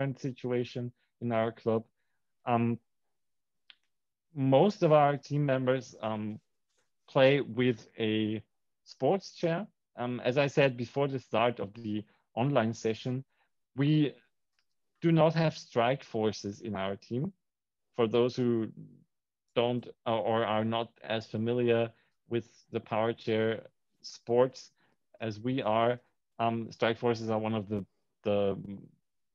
situation in our club. Um, Most of our team members play with a sports chair. As I said before the start of the online session, we do not have strike forces in our team. For those who don't or are not as familiar with the power chair sports as we are, strike forces are one of the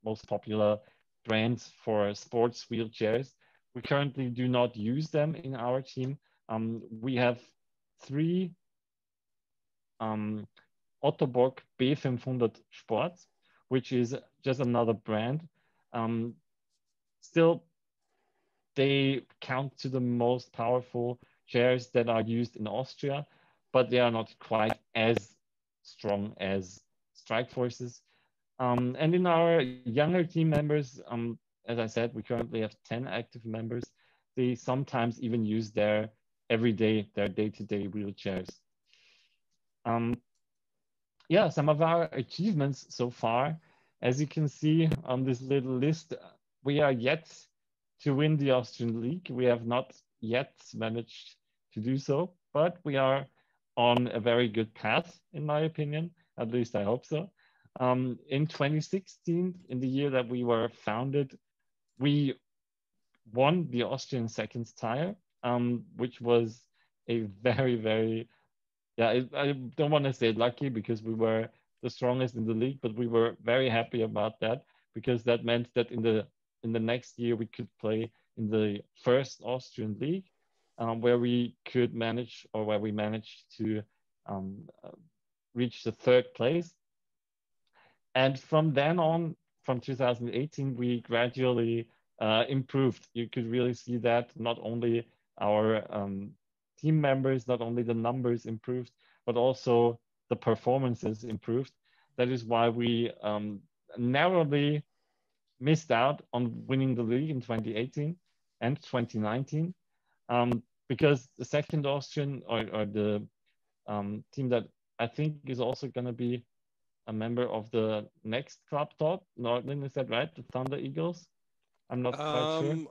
most popular brands for sports wheelchairs. We currently do not use them in our team. We have three um, Ottobock B500 Sport, which is just another brand. Um, Still, they count to the most powerful chairs that are used in Austria, but they are not quite as strong as strike forces. And in our younger team members, as I said, we currently have 10 active members. They sometimes even use their day-to-day wheelchairs. Um, yeah, some of our achievements so far, as you can see on this little list, we are yet to win the Austrian League. We have not yet managed to do so, but we are on a very good path, in my opinion. At least I hope so. In 2016, in the year that we were founded, we won the Austrian Seconds Tire, which was a very, very yeah, I don't want to say lucky because we were the strongest in the league, but we were very happy about that because that meant that in the next year we could play in the first Austrian league, where we could manage or where we managed to um, uh, reach the third place. And from then on, from 2018, we gradually improved. You could really see that not only our team members, not only the numbers improved, but also the performances improved. That is why we narrowly missed out on winning the league in 2018 and 2019, because the second Austrian or the team that I think is also going to be a member of the next CLUBTALK. Nordlin, is that right? The Thunder Eagles? I'm not quite sure. Um,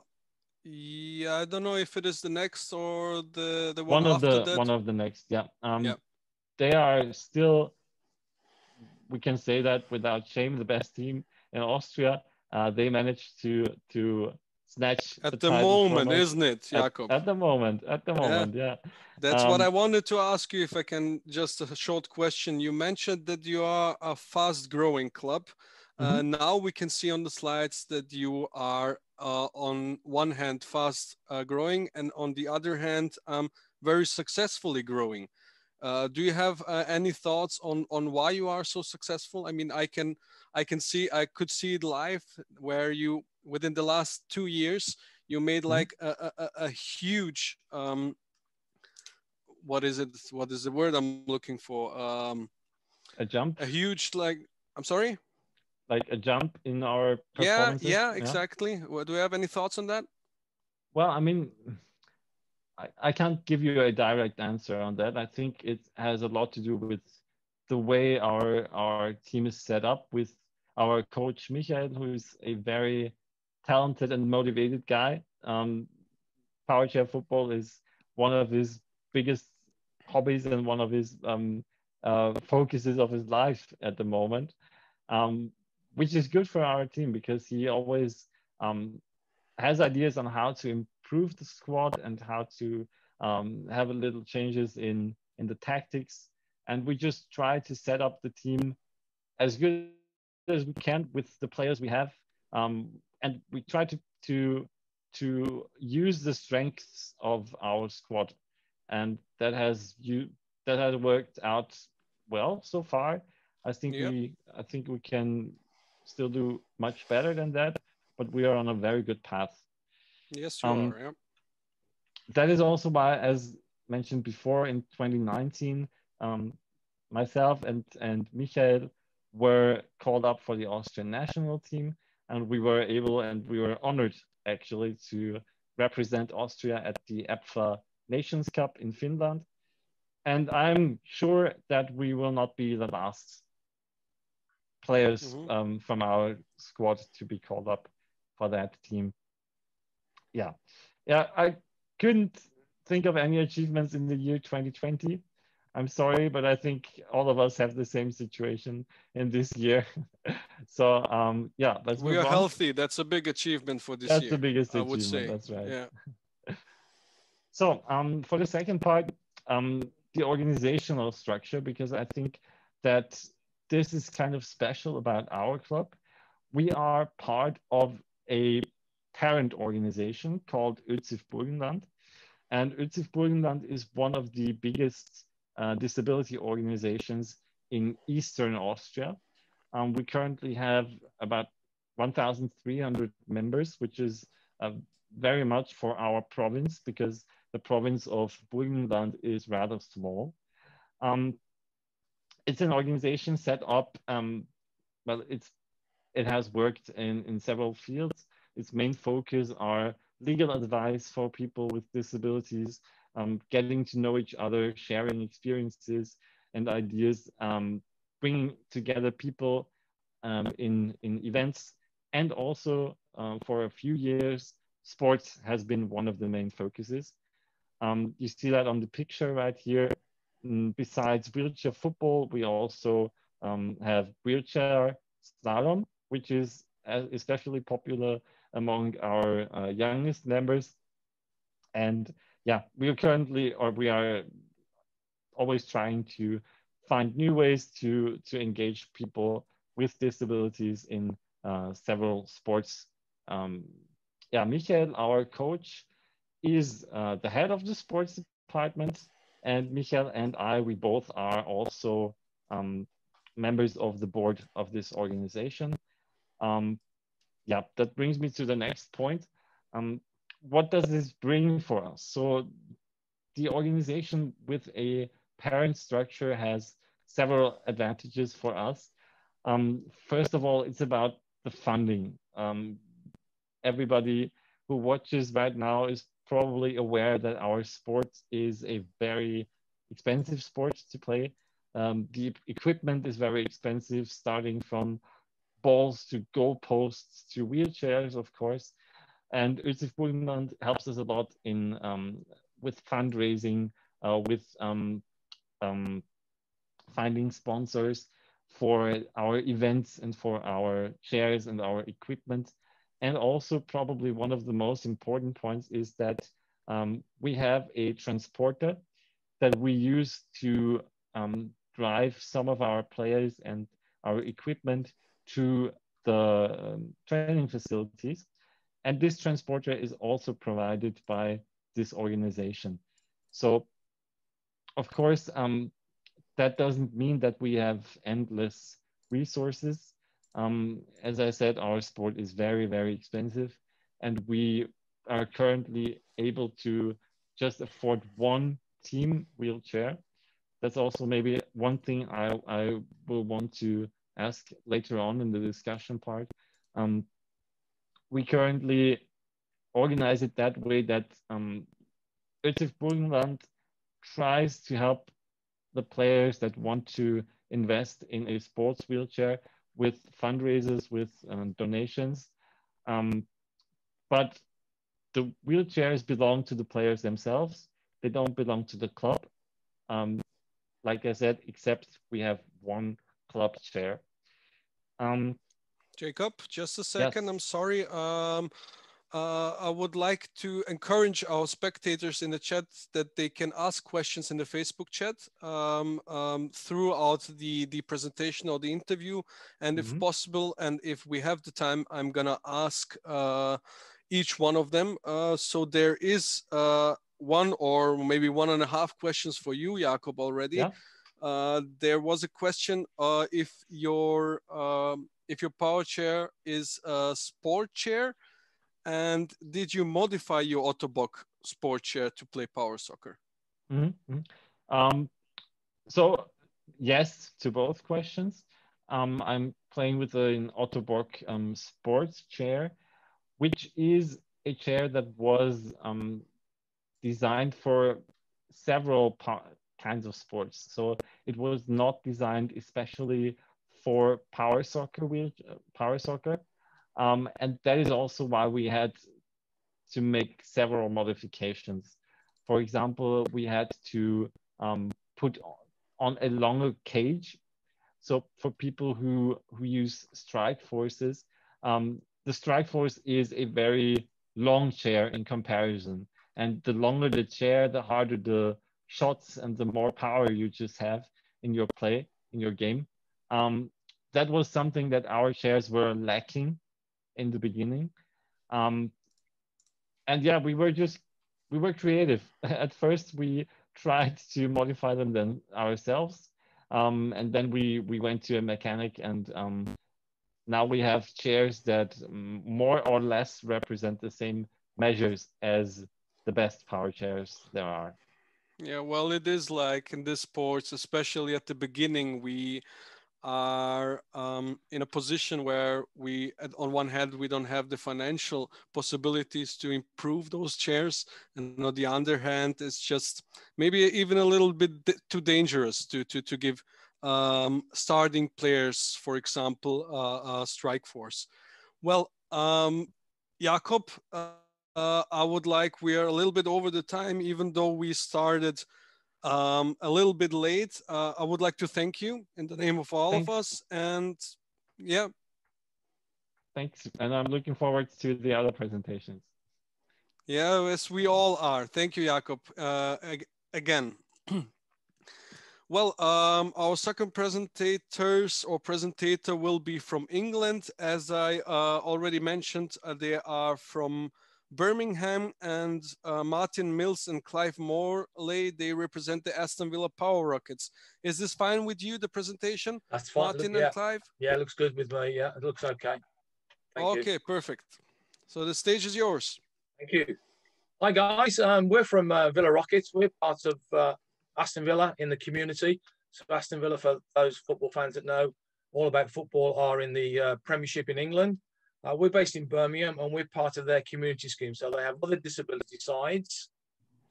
yeah, I don't know if it is the next or the one after that. One of the next, yeah. Yeah. They are still, we can say that without shame, the best team in Austria. They managed to snatch the At the title from moment, us isn't it, Jakob? at the moment. At the Yeah. moment, yeah. That's what I Um, wanted to ask you. If I can, just a short question. You mentioned that you are a fast growing club. mhm, Now we can see on the slides that you are, on one hand, fast growing, and on the other hand, very successfully growing. Do you have any thoughts on why you are so successful? I mean, I could see it live where you, within the last 2 years, you made mhm. like a huge, what is it? What is the word I'm looking for? A jump, A huge, like, I'm sorry. like a jump in our Yeah, performances. yeah, Yeah. exactly. Do you have any thoughts on that? Well, I mean, I can't give you a direct answer on that. I think it has a lot to do with the way our team is set up with our coach Michael, who is a very talented and motivated guy. Power chair football is one of his biggest hobbies and one of his focuses of his life at the moment, um, which is good for our team because he always um, has ideas on how to improve the squad and how to have a little changes in the tactics. And we just try to set up the team as good as we can with the players we have, and we try to to use the strengths of our squad, and that has worked out well so far. Yep. I think we can still do much better than that, but we are on a very good path. Yes, you Um, are. Yep. that is also why, as mentioned before, in 2019, um, myself and Michael were called up for the Austrian national team, and we were able and we were honored actually to represent Austria at the EPFA Nations Cup in Finland. And I'm sure that we will not be the last players Hmm. from our squad to be called up for that team. Yeah, yeah. I couldn't think of any achievements in the year 2020. I'm sorry, but I think all of us have the same situation in this year. So yeah, let's We move are on. healthy. That's a big achievement for this That's the year, biggest I would achievement. say. That's right. Yeah. So for the second part, the organizational structure, because I think that this is kind of special about our club. We are part of a parent organization called ÖZIF Burgenland. And ÖZIF Burgenland is one of the biggest disability organizations in Eastern Austria. We currently have about 1,300 members, which is very much for our province because the province of Burgenland is rather small. Um, it's an organization set up, well, it has worked in several fields. Its main focus are legal advice for people with disabilities, getting to know each other, sharing experiences and ideas, bringing together people in events, and also for a few years, sports has been one of the main focuses. You see that on the picture right here. Besides wheelchair football, we also have wheelchair slalom, which is especially popular among our youngest members. And yeah, we are always trying to find new ways to engage people with disabilities in several sports. Um, yeah, Michael, our coach, is the head of the sports department, and Michael and I, we both are also members of the board of this organization. Um, yeah, that brings me to the next point. Um, what does this bring for us? So the organization with a parent structure has several advantages for us. First of all, it's about the funding. Everybody who watches right now is probably aware that our sport is a very expensive sport to play. The equipment is very expensive, starting from balls to goalposts to wheelchairs, of course. And ÖZIF Burgenland helps us a lot in with fundraising, with um, finding sponsors for our events and for our chairs and our equipment. And also, probably one of the most important points is that we have a transporter that we use to drive some of our players and our equipment to the training facilities. And this transporter is also provided by this organization. So, of course, that doesn't mean that we have endless resources. As I said, our sport is very, very expensive, and we are currently able to just afford one team wheelchair. That's also maybe one thing I will want to ask later on in the discussion part. Um, we currently organize it that way that ÖTIF Burgenland tries to help the players that want to invest in a sports wheelchair with fundraisers, with donations. Um, but the wheelchairs belong to the players themselves. They don't belong to the club. Um, like I said, except we have one club chair. Um, Jacob, just a second. yes. I'm sorry. I would like to encourage our spectators in the chat that they can ask questions in the Facebook chat throughout the presentation or the interview. And if Mhm. possible, and if we have the time, I'm going to ask each one of them. So there is one or maybe 1.5 questions for you, Jakob, already. Yeah. There was a question if your power chair is a sport chair, and did you modify your Ottobock sport chair to play power soccer? Mhm. Mhm. Um, so yes to both questions. I'm playing with an Ottobock sports chair, which is a chair that was designed for several kinds of sports. So it was not designed especially for power soccer, and that is also why we had to make several modifications. For example, we had to put on a longer cage. So for people who use strike forces, the strike force is a very long chair in comparison. And the longer the chair, the harder the shots and the more power you just have in your play, in your game. Um, that was something that our chairs were lacking in the beginning. Um, and yeah, we were creative. At first, we tried to modify them then ourselves, and then we went to a mechanic, and now we have chairs that more or less represent the same measures as the best power chairs there are. Yeah, well, it is like in this sports, especially at the beginning, we are in a position where on one hand, we don't have the financial possibilities to improve those chairs, and on the other hand, it's just maybe even a little bit too dangerous to give starting players, for example, strike force. Well, Jakob, I would like, we are a little bit over the time, even though we started a little bit late. I would like to thank you in the name of all of Thanks, us. And yeah, thanks, and I'm looking forward to the other presentations. yeah, as we all are. Thank you, Jakob. Again. Well, our second presentators or presentator will be from England. As I already mentioned, they are from Birmingham, and Martin Mills and Clive Morley, they represent the Aston Villa Power Rockets. Is this fine with you, the presentation? That's fine. Martin Look, and yeah. Clive? Yeah, it looks good with me. Yeah, it looks okay. Thank you. Okay, perfect. So the stage is yours. Thank you. Hi, guys. We're from Villa Rockets. We're part of Aston Villa in the community. So Aston Villa, for those football fans that know all about football, are in the Premiership in England. We're based in Birmingham, and we're part of their community scheme. So they have other disability sides,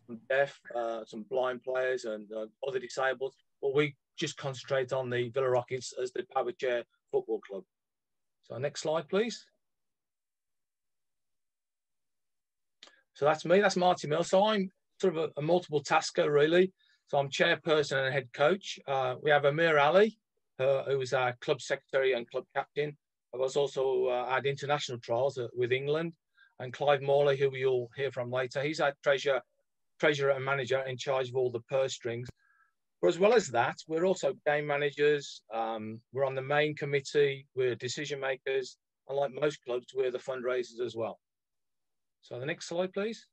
some deaf, some blind players, and other disabled. But we just concentrate on the Villa Rockets as the Power Chair Football Club. So next slide, please. So that's me. That's Martin Mills. So I'm sort of a multiple tasker, really. So I'm chairperson and head coach. We have Amir Ali, who is our club secretary and club captain. I was also had international trials with England. And Clive Morley, who you'll hear from later, he's our treasurer and manager in charge of all the purse strings. But as well as that, we're also game managers. We're on the main committee. We're decision makers. And like most clubs, we're the fundraisers as well. So the next slide, please.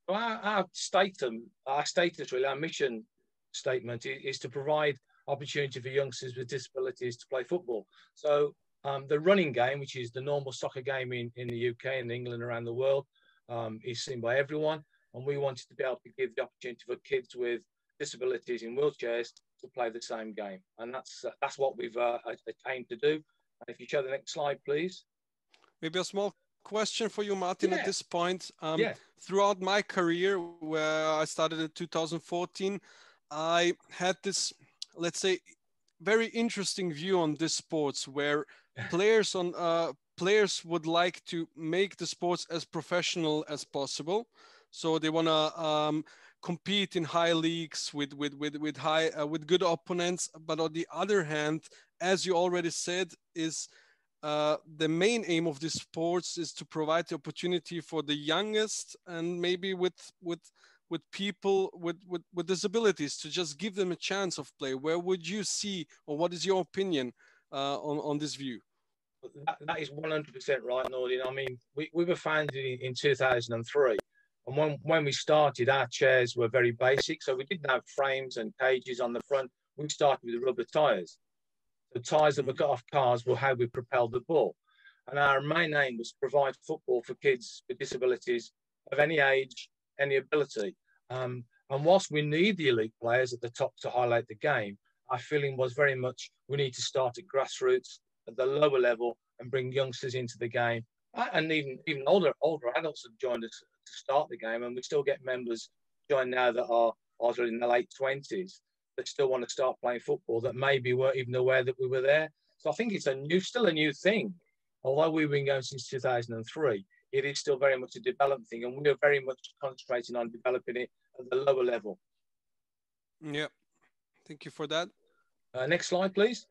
Our status, really, our mission statement is to provide opportunity for youngsters with disabilities to play football. So the running game, which is the normal soccer game in the UK and England, around the world, is seen by everyone. And we wanted to be able to give the opportunity for kids with disabilities in wheelchairs to play the same game. And that's what we've aimed to do. And if you show the next slide, please. Maybe a small question for you, Martin, Yeah. at this point. Yeah. Throughout my career, where I started in 2014, I had this, let's say, very interesting view on this sports, where players would like to make the sports as professional as possible. So they want to compete in high leagues with good opponents. But on the other hand, as you already said, is the main aim of this sports is to provide the opportunity for the youngest and maybe with people with disabilities, to just give them a chance of play. Where would you see, or what is your opinion on this view? That is 100% right, Nordin. I mean, we were founded in 2003. And when we started, our chairs were very basic. So we didn't have frames and cages on the front. We started with rubber tyres. The tyres that we got off cars were how we propelled the ball. And our main aim was to provide football for kids with disabilities of any age, any ability. And whilst we need the elite players at the top to highlight the game, our feeling was very much we need to start at grassroots, at the lower level, and bring youngsters into the game. And even older adults have joined us to start the game. And we still get members join now that are either in the late 20s. that still want to start playing football that maybe weren't even aware that we were there. So I think it's still a new thing. Although we've been going since 2003, it is still very much a development thing, and we're very much concentrating on developing it at the lower level. Yeah, thank you for that. Next slide, please.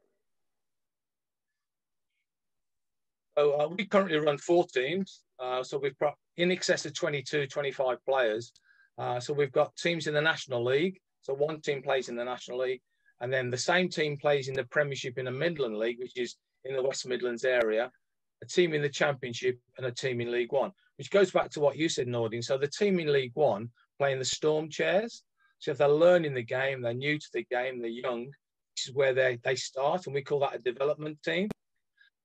So we currently run 4 teams. So we've got in excess of 22, 25 players. So we've got teams in the National League. So one team plays in the National League, and then the same team plays in the Premiership in the Midland League, which is in the West Midlands area, a team in the Championship, and a team in League One, which goes back to what you said, Nordin. So the team in League One play in the Storm chairs. So if they're learning the game, they're new to the game, they're young, this is where they start, and we call that a development team.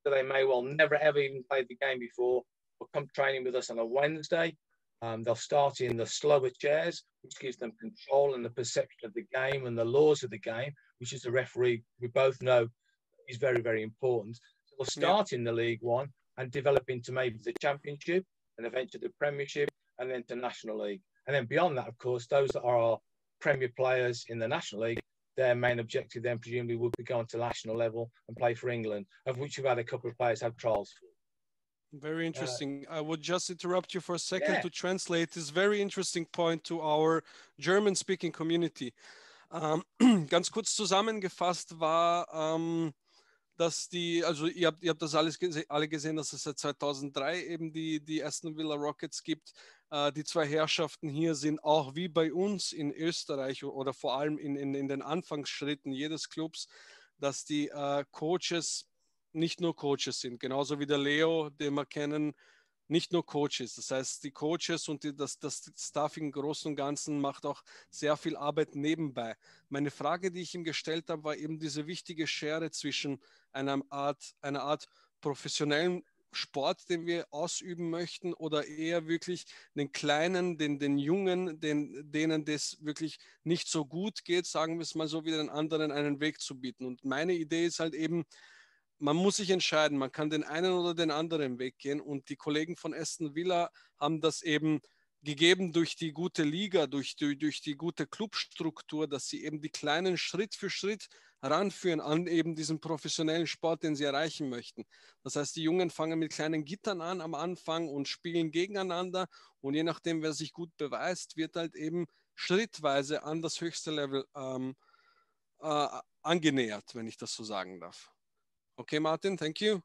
So they may well never, ever even played the game before, or come training with us on a Wednesday. They'll start in the slower chairs, which gives them control and the perception of the game and the laws of the game, which as a referee, we both know is very, very important. So they'll start in the League One and develop into maybe the Championship and eventually the Premiership and then to National League. And then beyond that, of course, those that are our Premier players in the National League, their main objective then presumably would be going to national level and play for England, of which we've had a couple of players have trials for. Very interesting. I would just interrupt you for a second to translate this very interesting point to our German-speaking community. Ganz kurz zusammengefasst war, dass also ihr habt das alle gesehen, dass es seit 2003 eben die Aston Villa Rockets gibt. Die 2 Herrschaften hier sind auch wie bei uns in Österreich oder vor allem in den Anfangsschritten jedes Clubs, dass die Coaches nicht nur Coaches sind, genauso wie der Leo, den wir kennen, nicht nur Coaches. Das heißt, die Coaches und das Staff im Großen und Ganzen macht auch sehr viel Arbeit nebenbei. Meine Frage, die ich ihm gestellt habe, war eben diese wichtige Schere zwischen einer Art professionellen Sport, den wir ausüben möchten, oder eher wirklich den Kleinen, den Jungen, denen das wirklich nicht so gut geht, sagen wir es mal so, wie den anderen einen Weg zu bieten. Und meine Idee ist halt eben, man muss sich entscheiden, man kann den einen oder den anderen Weg gehen, und die Kollegen von Aston Villa haben das eben gegeben durch die gute Liga, durch die gute Clubstruktur, dass sie eben die Kleinen Schritt für Schritt heranführen an eben diesen professionellen Sport, den sie erreichen möchten. Das heißt, die Jungen fangen mit kleinen Gittern an am Anfang und spielen gegeneinander, und je nachdem, wer sich gut beweist, wird halt eben schrittweise an das höchste Level angenähert, wenn ich das so sagen darf. Okay, Martin, thank you.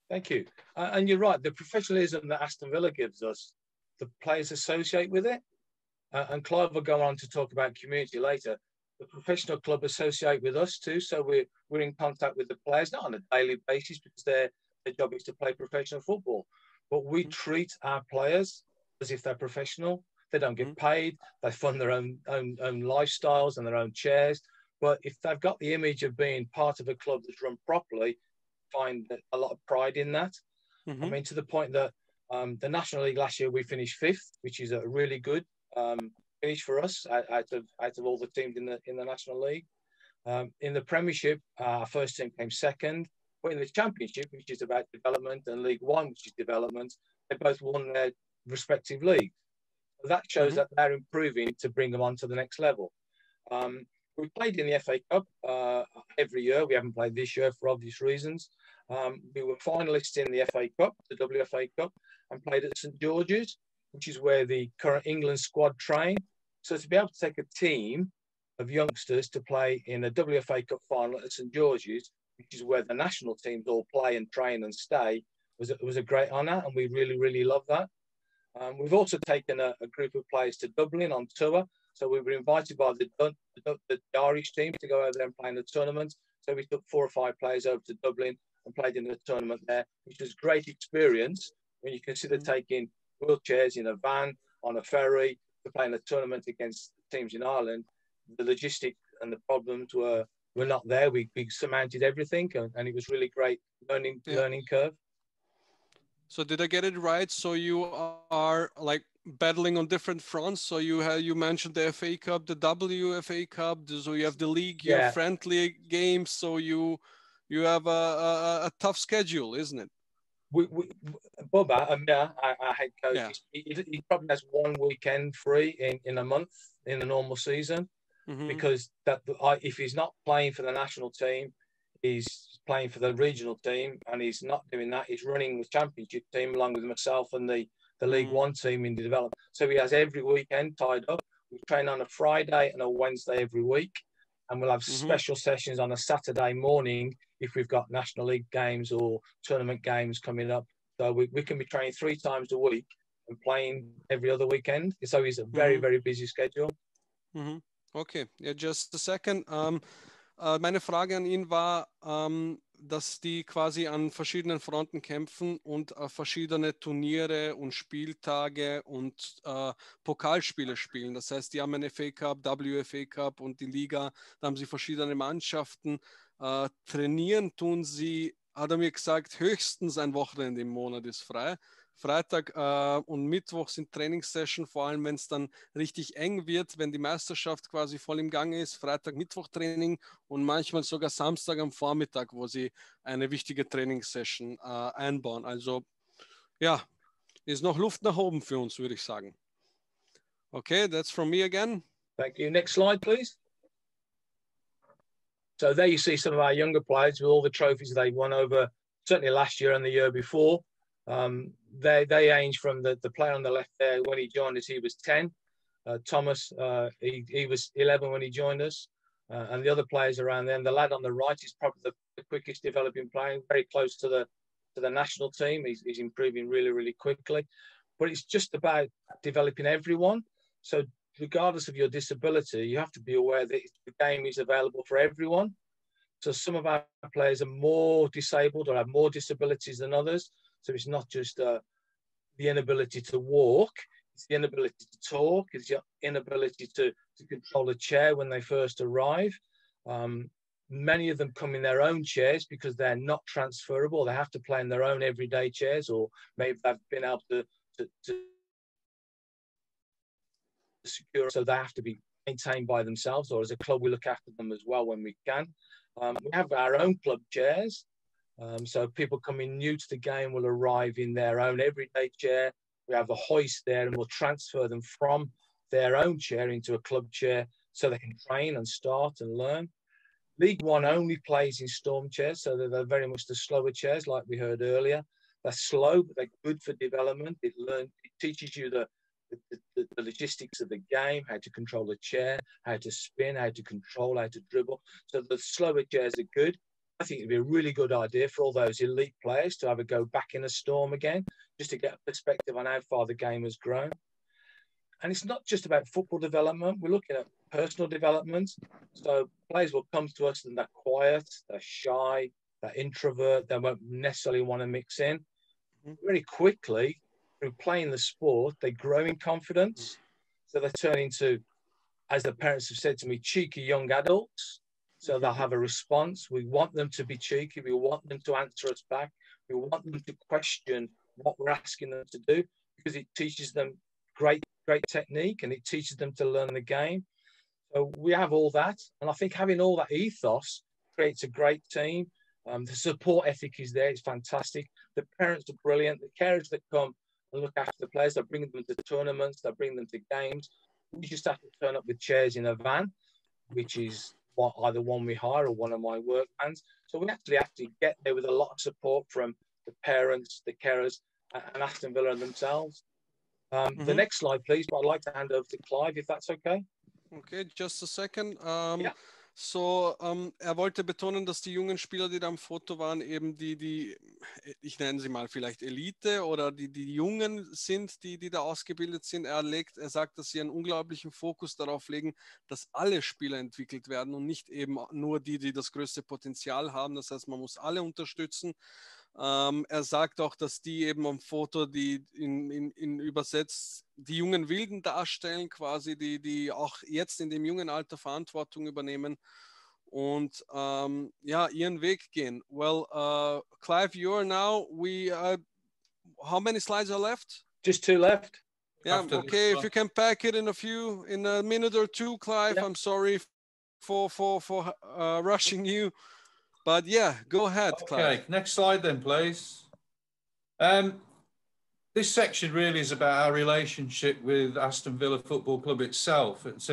Thank you. And you're right, the professionalism that Aston Villa gives us, the players associate with it. And Clive will go on to talk about community later. The professional club associate with us too. So we're in contact with the players, not on a daily basis because their job is to play professional football. But we treat our players as if they're professional. They don't get paid. They fund their own lifestyles and their own chairs. But if they've got the image of being part of a club that's run properly, find a lot of pride in that. I mean, to the point that the National League last year, we finished 5th, which is a really good finish for us out of all the teams in the National League. In the Premiership, our first team came 2nd. But in the Championship, which is about development, and League One, which is development, they both won their respective leagues. So that shows that they're improving to bring them on to the next level. We played in the FA Cup every year. We haven't played this year for obvious reasons. We were finalists in the FA Cup, the WFA Cup, and played at St George's, which is where the current England squad train. So to be able to take a team of youngsters to play in a WFA Cup final at St George's, which is where the national teams all play and train and stay, was a great honour, and we really, really love that. We've also taken a group of players to Dublin on tour. So we were invited by the Irish team to go over there and play in the tournament. So we took 4 or 5 players over to Dublin and played in the tournament there, which was a great experience when you consider taking wheelchairs in a van, on a ferry, to play in a tournament against teams in Ireland. The logistics and the problems were not there. We surmounted everything, and it was really great learning curve. So did I get it right? So you are like battling on different fronts. So you mentioned the FA Cup, the WFA Cup. So you have the league, you have friendly games. So you have a tough schedule, isn't it? Bubba, our head coach, he probably has 1 weekend free in a month in a normal season. because if he's not playing for the national team, he's playing for the regional team, and he's not doing that. He's running the championship team along with myself and the League One team in the development. So he has every weekend tied up. We train on a Friday and a Wednesday every week, and we'll have special sessions on a Saturday morning if we've got National League games or tournament games coming up. So we can be training 3 times a week and playing every other weekend. So it's a very, very busy schedule. Okay, yeah, just a second. Meine Frage an ihn war, dass die quasi an verschiedenen Fronten kämpfen und verschiedene Turniere und Spieltage und Pokalspiele spielen. Das heißt, die haben einen FA Cup, WFA Cup und die Liga, da haben sie verschiedene Mannschaften. Trainieren tun sie, hat er mir gesagt, höchstens ein Wochenende im Monat ist frei. Freitag und Mittwoch sind Trainingssession, vor allem wenn es dann richtig eng wird, wenn die Meisterschaft quasi voll im Gange ist. Freitag, Mittwoch Training und manchmal sogar Samstag am Vormittag, wo sie eine wichtige Trainingssession einbauen. Also ja, ist noch Luft nach oben für uns, würde ich sagen. Okay, that's from me again. Thank you. Next slide, please. So there you see some of our younger players with all the trophies they won over, certainly last year and the year before. They range from the player on the left there. When he joined us, he was 10. Thomas, he was 11 when he joined us. And the other players around there. And the lad on the right is probably the quickest developing player, very close to the national team. He's improving really, really quickly. But it's just about developing everyone. So regardless of your disability, you have to be aware that the game is available for everyone. So some of our players are more disabled or have more disabilities than others. So it's not just the inability to walk, it's the inability to talk, it's the inability to control a chair when they first arrive. Many of them come in their own chairs because they're not transferable. They have to play in their own everyday chairs, or maybe they've been able to secure, so they have to be maintained by themselves, or as a club we look after them as well when we can. We have our own club chairs. So people coming new to the game will arrive in their own everyday chair. We have a hoist there, and we'll transfer them from their own chair into a club chair so they can train and start and learn. League One only plays in storm chairs, so they're very much the slower chairs, like we heard earlier. They're slow, but they're good for development. It teaches you the logistics of the game, how to control a chair, how to spin, how to control, how to dribble. So the slower chairs are good. I think it'd be a really good idea for all those elite players to have a go back in a storm again, just to get a perspective on how far the game has grown. And it's not just about football development. We're looking at personal development. So players will come to us and they're quiet, they're shy, they're introvert, they won't necessarily want to mix in. Very quickly, through playing the sport, they grow in confidence. So they turn into, as the parents have said to me, cheeky young adults. So they'll have a response. We want them to be cheeky. We want them to answer us back. We want them to question what we're asking them to do, because it teaches them great technique and it teaches them to learn the game. So we have all that. And I think having all that ethos creates a great team. The support ethic is there. It's fantastic. The parents are brilliant. The carers that come and look after the players, they're bringing them to tournaments, they're bringing them to games. We just have to turn up with chairs in a van, which is either one we hire or one of my work vans. So we actually get there with a lot of support from the parents, the carers, and Aston Villa themselves. The next slide, please. But I'd like to hand over to Clive, if that's okay. Okay, just a second. So, wollte betonen, dass die jungen Spieler, die da am Foto waren, eben die ich nenne sie mal vielleicht Elite oder die Jungen sind, die da ausgebildet sind. Er sagt, dass sie einen unglaublichen Fokus darauf legen, dass alle Spieler entwickelt werden und nicht eben nur die das größte Potenzial haben. Das heißt, man muss alle unterstützen. Er sagt auch, dass die eben am Foto, die in übersetzt, die jungen Wilden darstellen, quasi, die auch jetzt in dem jungen Alter Verantwortung übernehmen und ihren Weg gehen. Well, Clive, you're now, how many slides are left? Just 2 left. Yeah, okay, if you can pack it in a minute or two, Clive. I'm sorry for rushing you. But yeah, go ahead, Clive. Okay, next slide then, please. This section really is about our relationship with Aston Villa Football Club itself. It's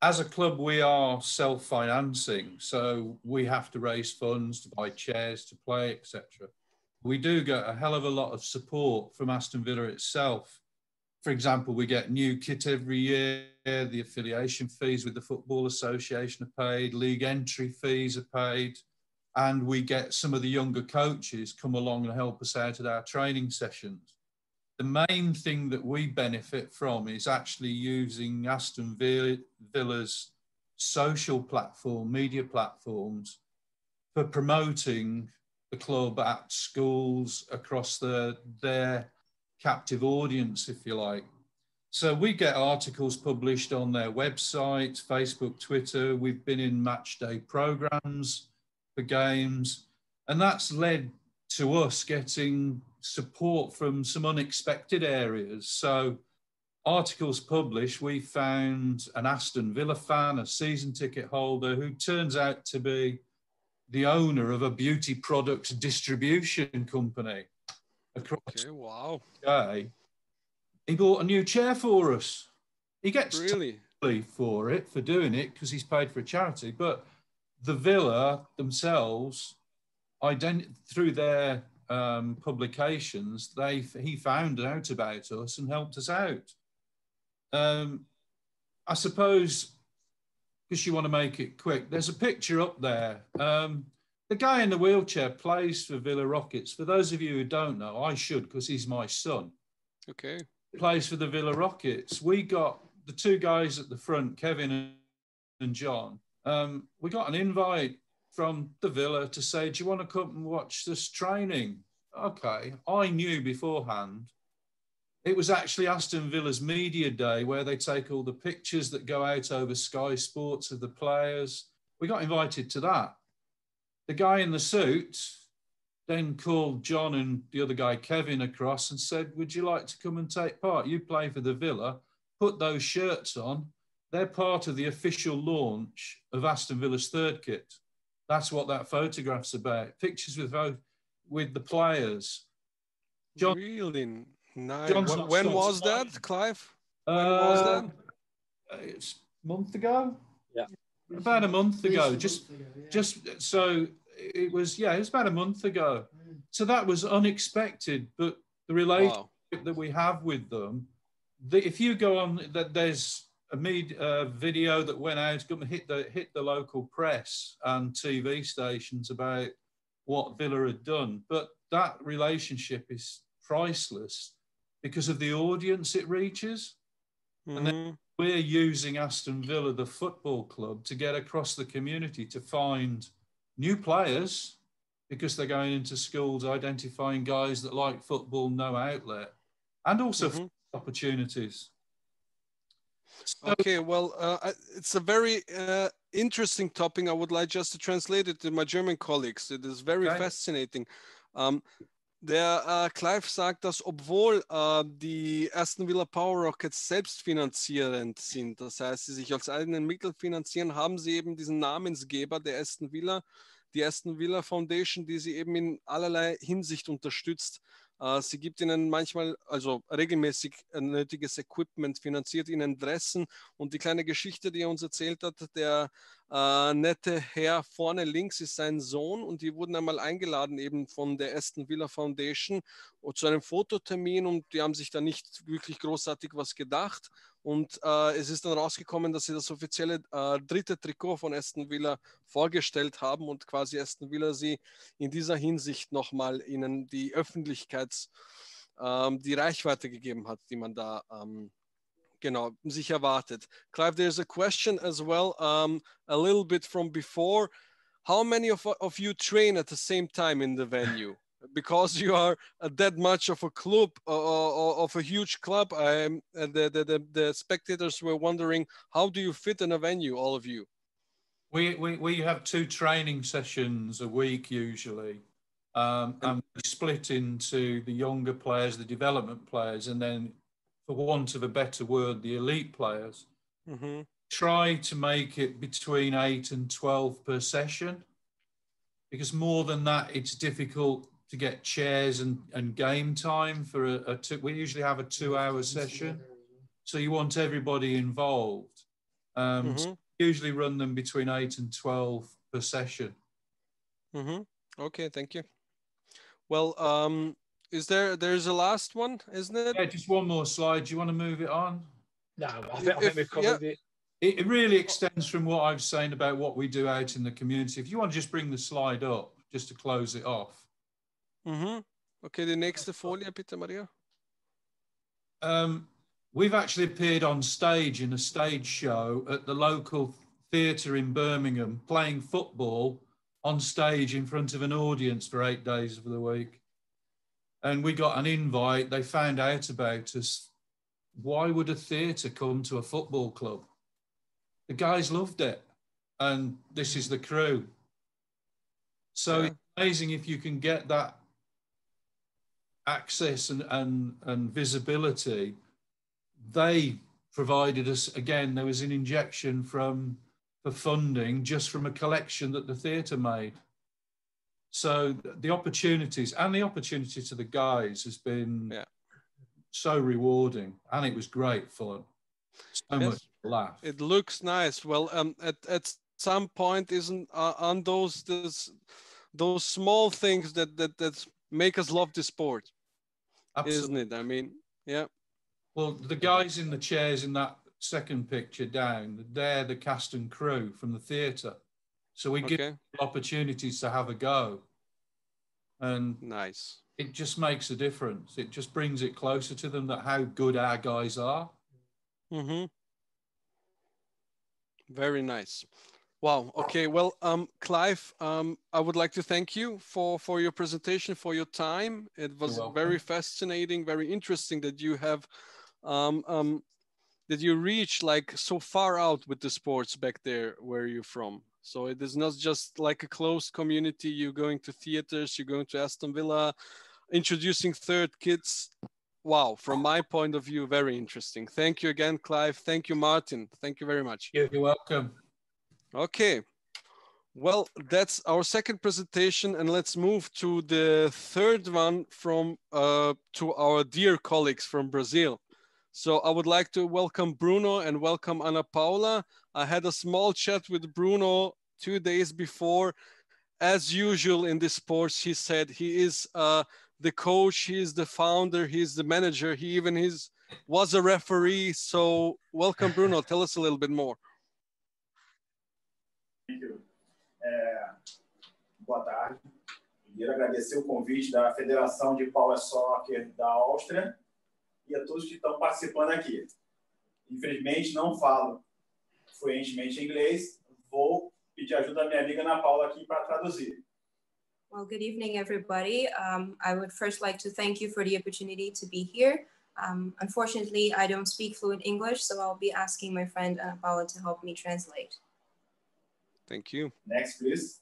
as a club, we are self-financing, so we have to raise funds to buy chairs to play, etc. We do get a hell of a lot of support from Aston Villa itself. For example, we get new kit every year, the affiliation fees with the Football Association are paid, league entry fees are paid, and we get some of the younger coaches come along and help us out at our training sessions. The main thing that we benefit from is actually using Aston Villa's social platform, media platforms, for promoting the club at schools across their captive audience, if you like. So we get articles published on their website, Facebook, Twitter. We've been in match day programs for games, and that's led to us getting support from some unexpected areas. So articles published, we found an Aston Villa fan, a season ticket holder, who turns out to be the owner of a beauty products distribution company across Okay, wow. the UK. He bought a new chair for us. He gets Really? for it, for doing it, because he's paid for a charity, but the Villa themselves, through their publications, he found out about us and helped us out. I suppose, because you want to make it quick, there's a picture up there. The guy in the wheelchair plays for Villa Rockets. For those of you who don't know, I should, because he's my son. Okay. He plays for the Villa Rockets. We got the two guys at the front, Kevin and John. We got an invite from the Villa to say, do you want to come and watch this training? Okay. I knew beforehand it was actually Aston Villa's media day, where they take all the pictures that go out over Sky Sports of the players. We got invited to that. The guy in the suit then called John and the other guy, Kevin, across and said, would you like to come and take part? You play for the Villa, put those shirts on. They're part of the official launch of Aston Villa's third kit. That's what that photograph's about. Pictures with the players. John, really nice. John's when was that, Clive? When was that? It's a month ago. Yeah. About a month ago. Just so it was about a month ago. So that was unexpected, but the relationship that we have with them, if you go on, there's a video that went out, hit the local press and TV stations about what Villa had done. But that relationship is priceless because of the audience it reaches. Mm-hmm. And then we're using Aston Villa, the football club, to get across the community to find new players, because they're going into schools identifying guys that like football, no outlet, and also opportunities. So, okay, well, it's a very interesting topic. I would like just to translate it to my German colleagues. It is very fascinating. Der Clive sagt, dass obwohl die Aston Villa Power Rockets selbstfinanzierend sind, das heißt, sie sich aus eigenen Mitteln finanzieren, haben sie eben diesen Namensgeber der Aston Villa, die Aston Villa Foundation, die sie eben in allerlei Hinsicht unterstützt. Sie gibt ihnen manchmal, also regelmäßig nötiges Equipment, finanziert ihnen Dressen, und die kleine Geschichte, die er uns erzählt hat, der nette Herr vorne links ist sein Sohn, und die wurden einmal eingeladen eben von der Aston Villa Foundation zu einem Fototermin, und die haben sich da nicht wirklich großartig was gedacht. Und es ist dann rausgekommen, dass sie das offizielle dritte Trikot von Aston Villa vorgestellt haben und quasi Aston Villa sie in dieser Hinsicht nochmal ihnen die die Reichweite gegeben hat, die man da genau sich erwartet. Clive, there's a question as well, a little bit from before. How many of you train at the same time in the venue? Because you are that much of a club, of a huge club, the spectators were wondering, how do you fit in a venue, all of you? We have 2 training sessions a week usually, and we split into the younger players, the development players, and then, for want of a better word, the elite players. Mm-hmm. Try to make it between 8 and 12 per session, because more than that, it's difficult to get chairs and game time for we usually have a 2-hour session. So you want everybody involved. So usually run them between 8 and 12 per session. Okay, thank you. Well, there's a last one, isn't it? Yeah, just one more slide. Do you want to move it on? No, I think we've covered it. It really extends from what I was saying about what we do out in the community. If you want to just bring the slide up, just to close it off. Okay, the nächste Folie, bitte, Maria. We've actually appeared on stage in a stage show at the local theatre in Birmingham, playing football on stage in front of an audience for 8 days of the week. And we got an invite. They found out about us. Why would a theatre come to a football club? The guys loved it. And this is the crew. So it's amazing if you can get that access and visibility. They provided us, again, there was an injection for funding just from a collection that the theatre made. So the opportunities and the opportunity to the guys has been so rewarding, and it was great fun. So much laugh. It looks nice. Well, at some point, isn't on those small things that make us love the sport, isn't it? I mean, yeah. Well, the guys in the chairs in that second picture down, they're the cast and crew from the theatre. So we give opportunities to have a go. And nice. It just makes a difference. It just brings it closer to them that how good our guys are. Very nice. Wow. Okay. Well, Clive, I would like to thank you for your presentation, for your time. It was very fascinating, very interesting that you have that you reach like so far out with the sports back there where you're from. So it is not just like a closed community. You're going to theaters, you're going to Aston Villa, introducing third kids. Wow, from my point of view, very interesting. Thank you again, Clive. Thank you, Martin. Thank you very much. You're welcome. Okay. Well, that's our second presentation, and let's move to the third one from to our dear colleagues from Brazil. So I would like to welcome Bruno and welcome Ana Paula. I had a small chat with Bruno 2 days before. As usual in this sports, he said he is the coach, he is the founder, he is the manager, he even was a referee. So welcome, Bruno. Tell us a little bit more. Thank you. Boa tarde. Quero agradecer o convite da Federação de Power Soccer da Áustria e a todos que estão participando aqui. Infelizmente, não falo fluentemente inglês. Vou pedir ajuda da minha amiga Ana Paula aqui para traduzir. Well, good evening, everybody. I would first like to thank you for the opportunity to be here. Unfortunately, I don't speak fluent English, so I'll be asking my friend Ana Paula to help me translate. Thank you. Next, please.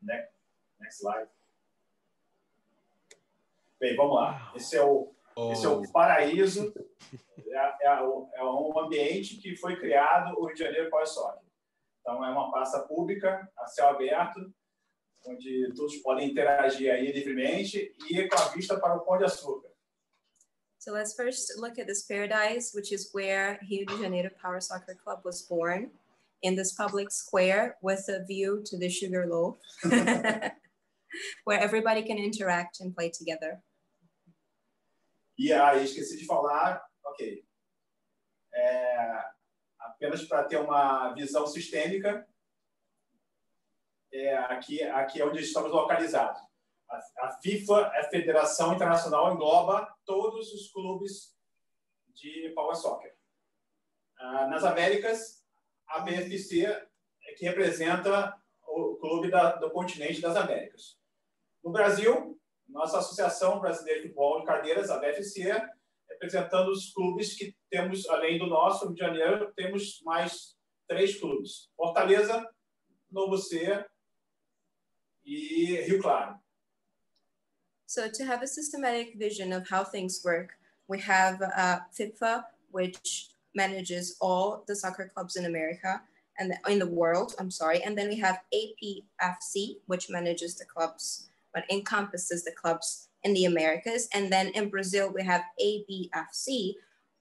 Next slide. Bem, vamos lá. Esse é o paraíso. É um ambiente que foi criado o Rio de Janeiro Power Soccer. Então, é uma praça pública, a céu aberto, onde todos podem interagir aí livremente e com a vista para o Pão de Açúcar. So let's first look at this paradise, which is where Rio de Janeiro Power Soccer Club was born, in this public square with a view to the Sugar Loaf, where everybody can interact and play together. E aí, esqueci de falar, ok. Apenas para ter uma visão sistêmica, aqui é onde estamos localizados. A FIFA, a Federação Internacional, engloba todos os clubes de Power Soccer. Nas Américas, a BFC é que representa o clube do continente das Américas. No Brasil, nossa Associação Brasileira de Futebol de Cadeiras, a BFC, representando os clubes que temos, além do nosso, Rio de Janeiro, temos mais 3 clubes. Fortaleza, Novo C e Rio Claro. So to have a systematic vision of how things work, we have FIFA, which manages all the soccer clubs in America and in the world, I'm sorry. And then we have APFC, which manages the clubs, but encompasses the clubs in the Americas. And then in Brazil, we have ABFC,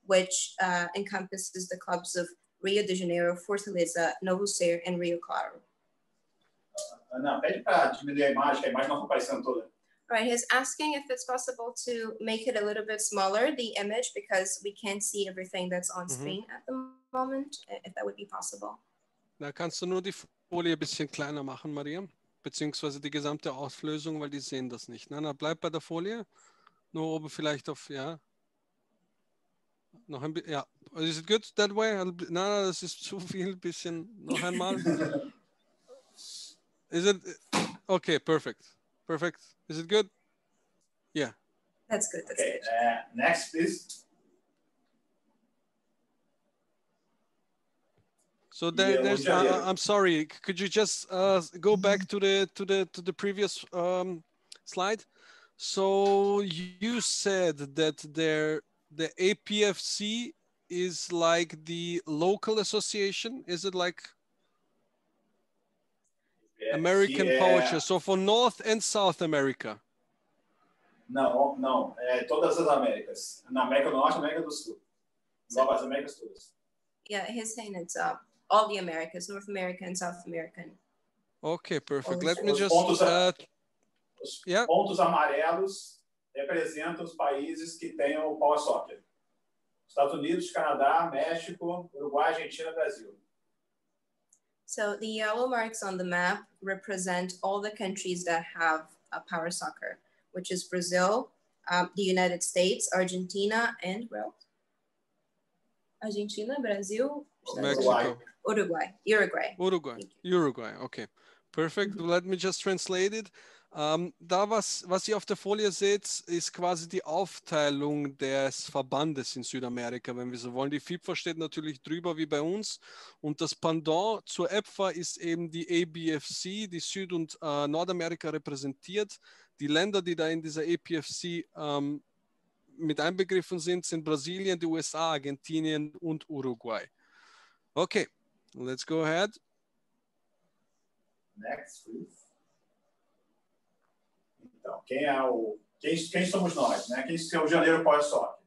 which encompasses the clubs of Rio de Janeiro, Fortaleza, Novo Ser, and Rio Claro. Não, pede para diminuir a imagem não está aparecendo toda. Right, he's asking if it's possible to make it a little bit smaller, the image, because we can't see everything that's on screen at the moment, if that would be possible. Da kannst du nur die Folie ein bisschen kleiner machen, Maria, beziehungsweise die gesamte Auflösung, weil die sehen das nicht. Na, bleib bei der Folie, nur oben vielleicht auf, ja. Noch ein bisschen, ja. Is it good that way? Na, das ist zu viel, ein bisschen, noch einmal. Is it, okay, perfect. Perfect. Is it good? Yeah. That's good. That's Okay, good. next, please. So there's. I'm sorry. Could you just go back to the previous slide? So you said that the APFC is like the local association. Is it like American Power Chair? So for North and South America. Não. É todas as Américas. Na América do Norte e América do Sul. Igual as Américas todas. Yeah, he's saying it's all the Americas, North America and South American. Okay, perfect. Let me Os just. Pontos amarelos representam os países que têm o Power Soccer. Estados Unidos, Canadá, México, Uruguai, Argentina, Brasil. So the yellow marks on the map represent all the countries that have a Power Soccer, which is Brazil, the United States, Argentina, and well, Argentina, Brazil, Mexico, Uruguay. Okay, perfect. Let me just translate it. Da was ihr auf der Folie seht, ist quasi die Aufteilung des Verbandes in Südamerika, wenn wir so wollen. Die FIFA steht natürlich drüber wie bei uns und das Pendant zur EPFA ist eben die ABFC, die Süd- und Nordamerika repräsentiert. Die Länder, die da in dieser APFC mit einbegriffen sind Brasilien, die USA, Argentinien und Uruguay. Okay, let's go ahead. Next, please. Então, quem somos nós, né? Quem é o Janeiro Power Soccer?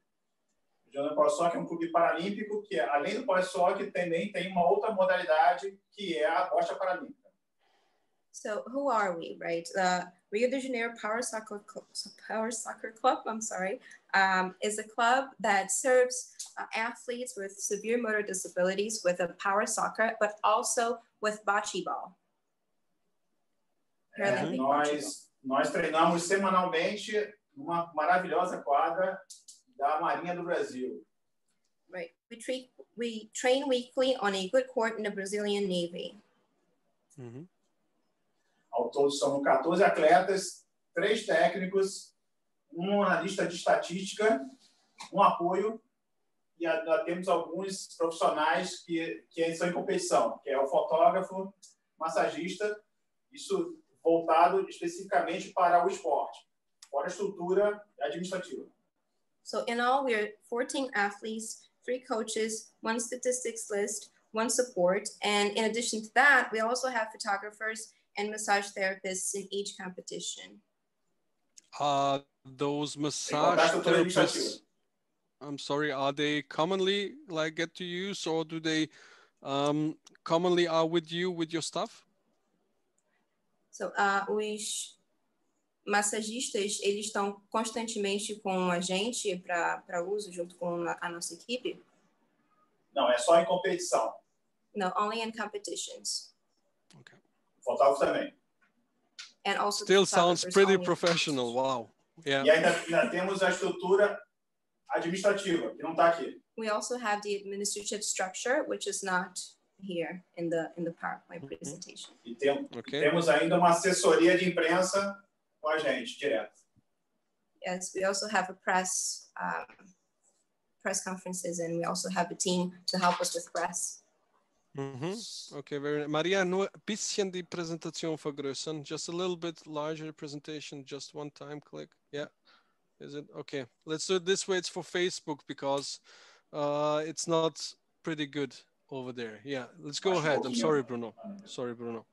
O Janeiro Power Soccer é um clube paralímpico que, além do Power Soccer, também tem uma outra modalidade que é a bocha paralímpica. So who are we, right? Rio de Janeiro Power Soccer Club, is a club that serves athletes with severe motor disabilities with a power soccer, but also with bocce ball. Nós treinamos semanalmente numa maravilhosa quadra da Marinha do Brasil. Right. We train weekly on a good court in the Brazilian Navy. Ao todo são 14 atletas, 3 técnicos, um analista de estatística, um apoio e temos alguns profissionais que são em competição, que é o fotógrafo, massagista, isso voltado especificamente para o esporte, fora a estrutura administrativa. So in all, we're 14 athletes, 3 coaches, 1 statistics list, 1 support, and in addition to that, we also have photographers and massage therapists in each competition. Those massage therapists, I'm sorry, are they commonly get to use, or do they commonly are with you with your staff? So os massagistas, eles estão constantemente com a gente para uso junto com a nossa equipe? Não, é só em competição. No, only in competitions. Okay. Fotógrafo também. And also still sounds pretty professional. Wow. Yeah. E ainda temos a estrutura administrativa, que não está aqui. We also have the administrative structure, which is not here in the PowerPoint presentation. E temos ainda uma assessoria de imprensa com a gente, direto. Yes, we also have a press conferences, and we also have a team to help us with press. Okay, very nice. Maria, nur ein bisschen die Präsentation vergrößern. Just a little bit larger presentation, just one time click. Yeah. Is it? Okay. Let's do it this way. It's for Facebook because it's not pretty good over there. Yeah. Let's go ahead. I'm sorry, Bruno. Sorry, Bruno.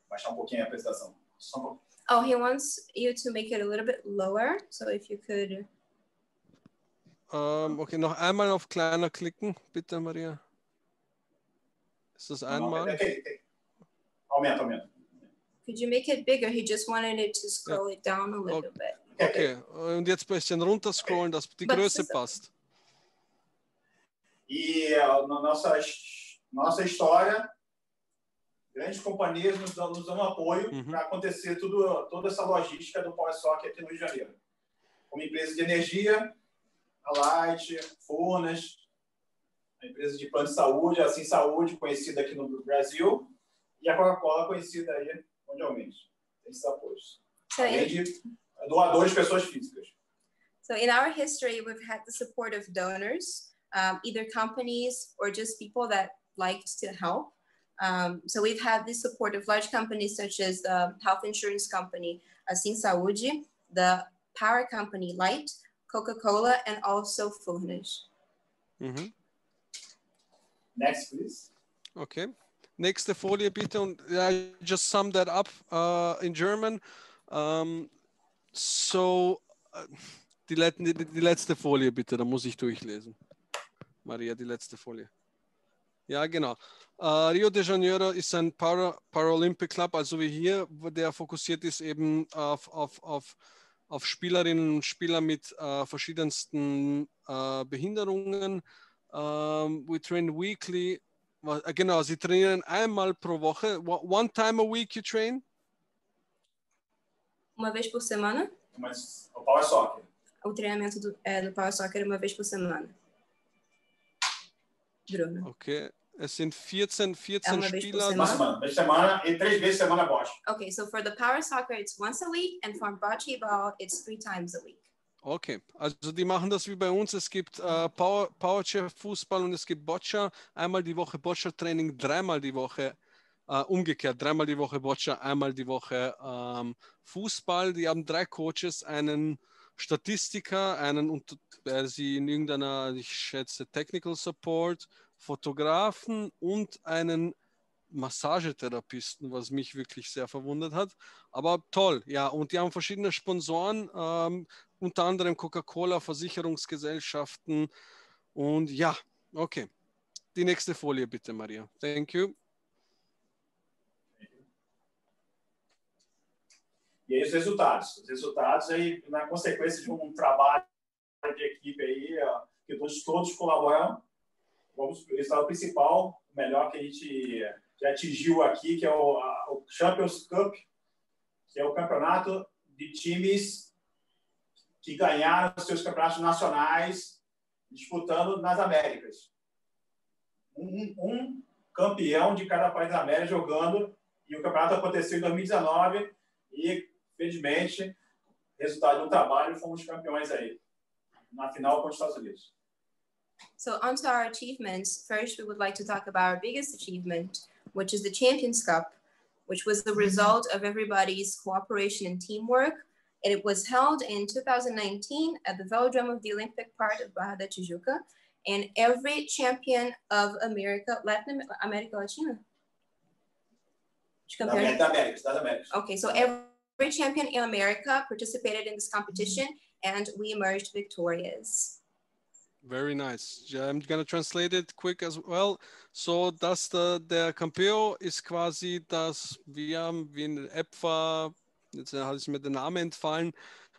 Baixar pouquinho a apresentação. Só um pouquinho. Oh, he wants you to make it a little bit lower. So if you could. Okay, noch einmal auf kleiner klicken, bitte, Maria. Ist das einmal? Aumenta, aumenta. Could you make it bigger? He just wanted it to scroll it down a little bit. Okay, und jetzt ein bisschen runterscrollen, dass die Größe passt. E nossa história, grandes companhias nos dão apoio para acontecer toda essa logística do Power Soccer aqui no Rio de Janeiro. Como empresa de energia, a Light, Furnas, a empresa de plano de saúde, a Assim Saúde, conhecida aqui no Brasil, e a Coca-Cola, conhecida aí mundialmente. Tem esses apoios. Além de doadores, pessoas físicas. So in our history, we've had the support of donors, either companies or just people that liked to help. So we've had the support of large companies such as the health insurance company, Assim Saúde, the power company Light, Coca-Cola, and also Furnas. Next, please. Okay. Nächste Folie bitte. Und I just summed that up in German. Die letzte Folie bitte, da muss ich durchlesen. Maria, die letzte Folie. Ja, genau. Rio de Janeiro ist ein Paralympic Club, also wie hier, der fokussiert ist eben auf Spielerinnen und Spieler mit verschiedensten Behinderungen. We train weekly. Genau, sie trainieren einmal pro Woche. One time a week you train? Uma vez por semana. Mas o Power Soccer. O treinamento do Power Soccer uma vez por semana. Bruno. Okay, es sind 14 Spieler. Uma semana e 3 vezes semana Bosch. Okay, so for the Power Soccer it's once a week and for Bocce Ball it's 3 times a week. Okay, also die machen das wie bei uns. Es gibt Powerchair Fußball und es gibt Boccia. Einmal die Woche Boccia Training, dreimal die Woche umgekehrt. Dreimal die Woche Boccia, einmal die Woche Fußball. Die haben 3 Coaches, einen Statistiker, der sie in irgendeiner, ich schätze, Technical Support, Fotografen und einen Massagetherapeuten, was mich wirklich sehr verwundert hat. Aber toll, ja. Und die haben verschiedene Sponsoren, unter anderem Coca-Cola, Versicherungsgesellschaften und ja, okay. Die nächste Folie bitte, Maria. Thank you. E aí os resultados. Os resultados aí, na consequência de trabalho de equipe aí, que todos colaboram. Vamos para o resultado principal, o melhor que a gente já atingiu aqui, que é o Champions Cup, que é o campeonato de times que ganharam os seus campeonatos nacionais disputando nas Américas. Um campeão de cada país da América jogando, e o campeonato aconteceu em 2019 e, felizmente, resultado do trabalho, fomos campeões aí, na final contra os Estados Unidos. So onto our achievements, first we would like to talk about our biggest achievement, which is the Champions Cup, which was the result of everybody's cooperation and teamwork. And it was held in 2019 at the Velodrome of the Olympic Park of Barra da Tijuca. And every champion of Latin America Latina? Okay, so every champion in America participated in this competition and we emerged victorious. Very nice. I'm going to translate it quick as well. So, der Campeão ist quasi das, wie in etwa, jetzt ist mir der Name entfallen,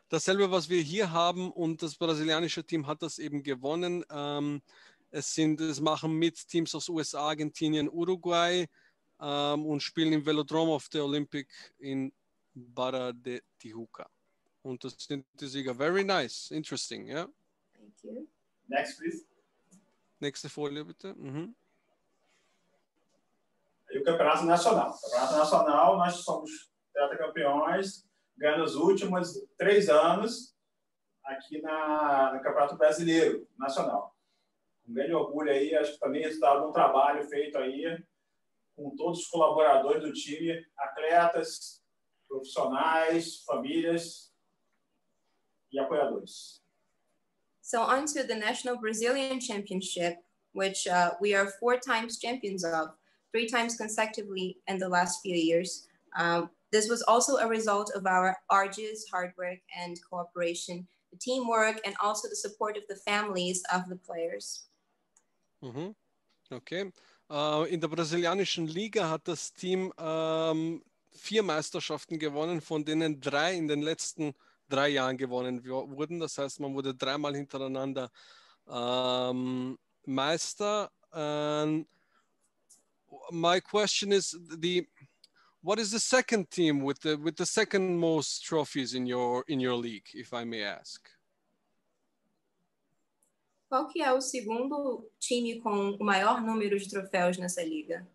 dasselbe, was wir hier haben, und das brasilianische Team hat das eben gewonnen. Es machen mit Teams aus USA, Argentinien, Uruguay und spielen im Velodrome of the Olympic in Barra de Tijuca. Und das sind die Sieger. Very nice. Interesting, ja. Yeah? Thank you. Next, please. Nächste Folie, bitte. E o Campeonato Nacional. O Campeonato Nacional, nós somos tetracampeões, ganhando os últimos 3 anos aqui no Campeonato Brasileiro Nacional. Um grande orgulho aí, acho que também resultado de um trabalho feito aí com todos os colaboradores do time, atletas, profissionais, famílias e apoiadores. So on to the National Brazilian Championship, which we are 4 times champions of, 3 times consecutively in the last few years. This was also a result of our arduous hard work and cooperation the teamwork, and also the support of the families of the players. Okay. In der brasilianischen Liga hat das Team 4 Meisterschaften gewonnen, von denen 3 in den letzten 3 Jahren gewonnen wurden. Das heißt, man wurde 3-mal hintereinander Meister. My question is, what is the second team with the second most trophies in your league, if I may ask? Qual que é o segundo time com o maior número de troféus nessa liga?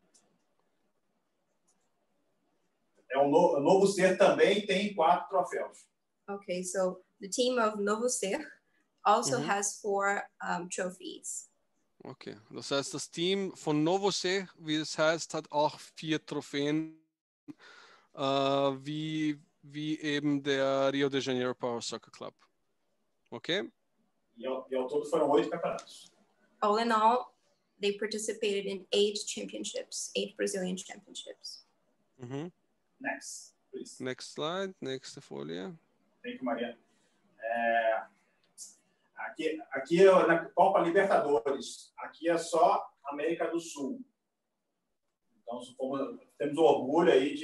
O Novo Ser também tem 4 troféus. Okay, so the team of Novo Ser also has 4 trophies. Okay, das heißt, das Team von Novo Ser, wie es heißt, hat auch 4 Trophäen, wie eben der Rio de Janeiro Power Soccer Club. Okay? E ao todo foram 8 campeonatos. All in all, they participated in 8 championships, 8 Brazilian championships. Next, please. Next slide, next folha. Thank you, Maria. Aqui na Copa Libertadores, aqui é só América do Sul. Então, temos o orgulho aí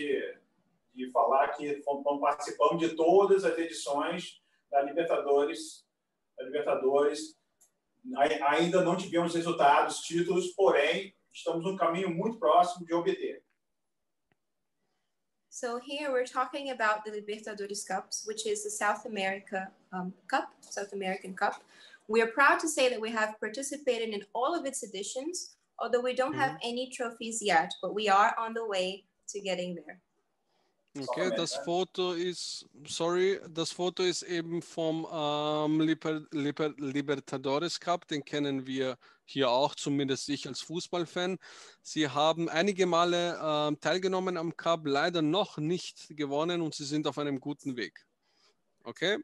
de falar que participamos de todas as edições da Libertadores. Ainda não tivemos resultados, títulos, porém, estamos num caminho muito próximo de obter. So here we're talking about the Libertadores Cups, which is the South American Cup. We are proud to say that we have participated in all of its editions, although we don't have any trophies yet, but we are on the way to getting there. Okay, das Foto ist eben vom Libertadores Cup, den kennen wir hier auch, zumindest ich als Fußballfan. Sie haben einige Male teilgenommen am Cup, leider noch nicht gewonnen und sie sind auf einem guten Weg. Okay?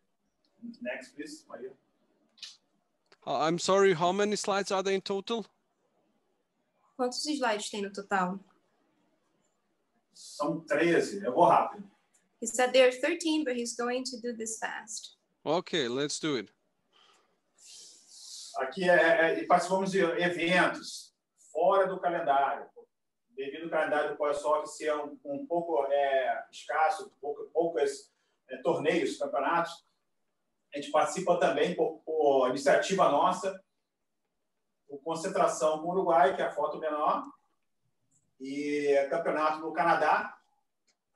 Next, please, Maria. I'm sorry, how many slides are there in total? Quantos slides tem no total? São 13, eu vou rápido. He said there are 13, but he's going to do this fast. Okay, let's do it. Aqui participamos de eventos fora do calendário, devido ao calendário do Power Soccer ser um pouco escasso, poucos torneios, campeonatos. A gente participa também por iniciativa nossa, por concentração com o Uruguai, que é a foto menor, e campeonato no Canadá,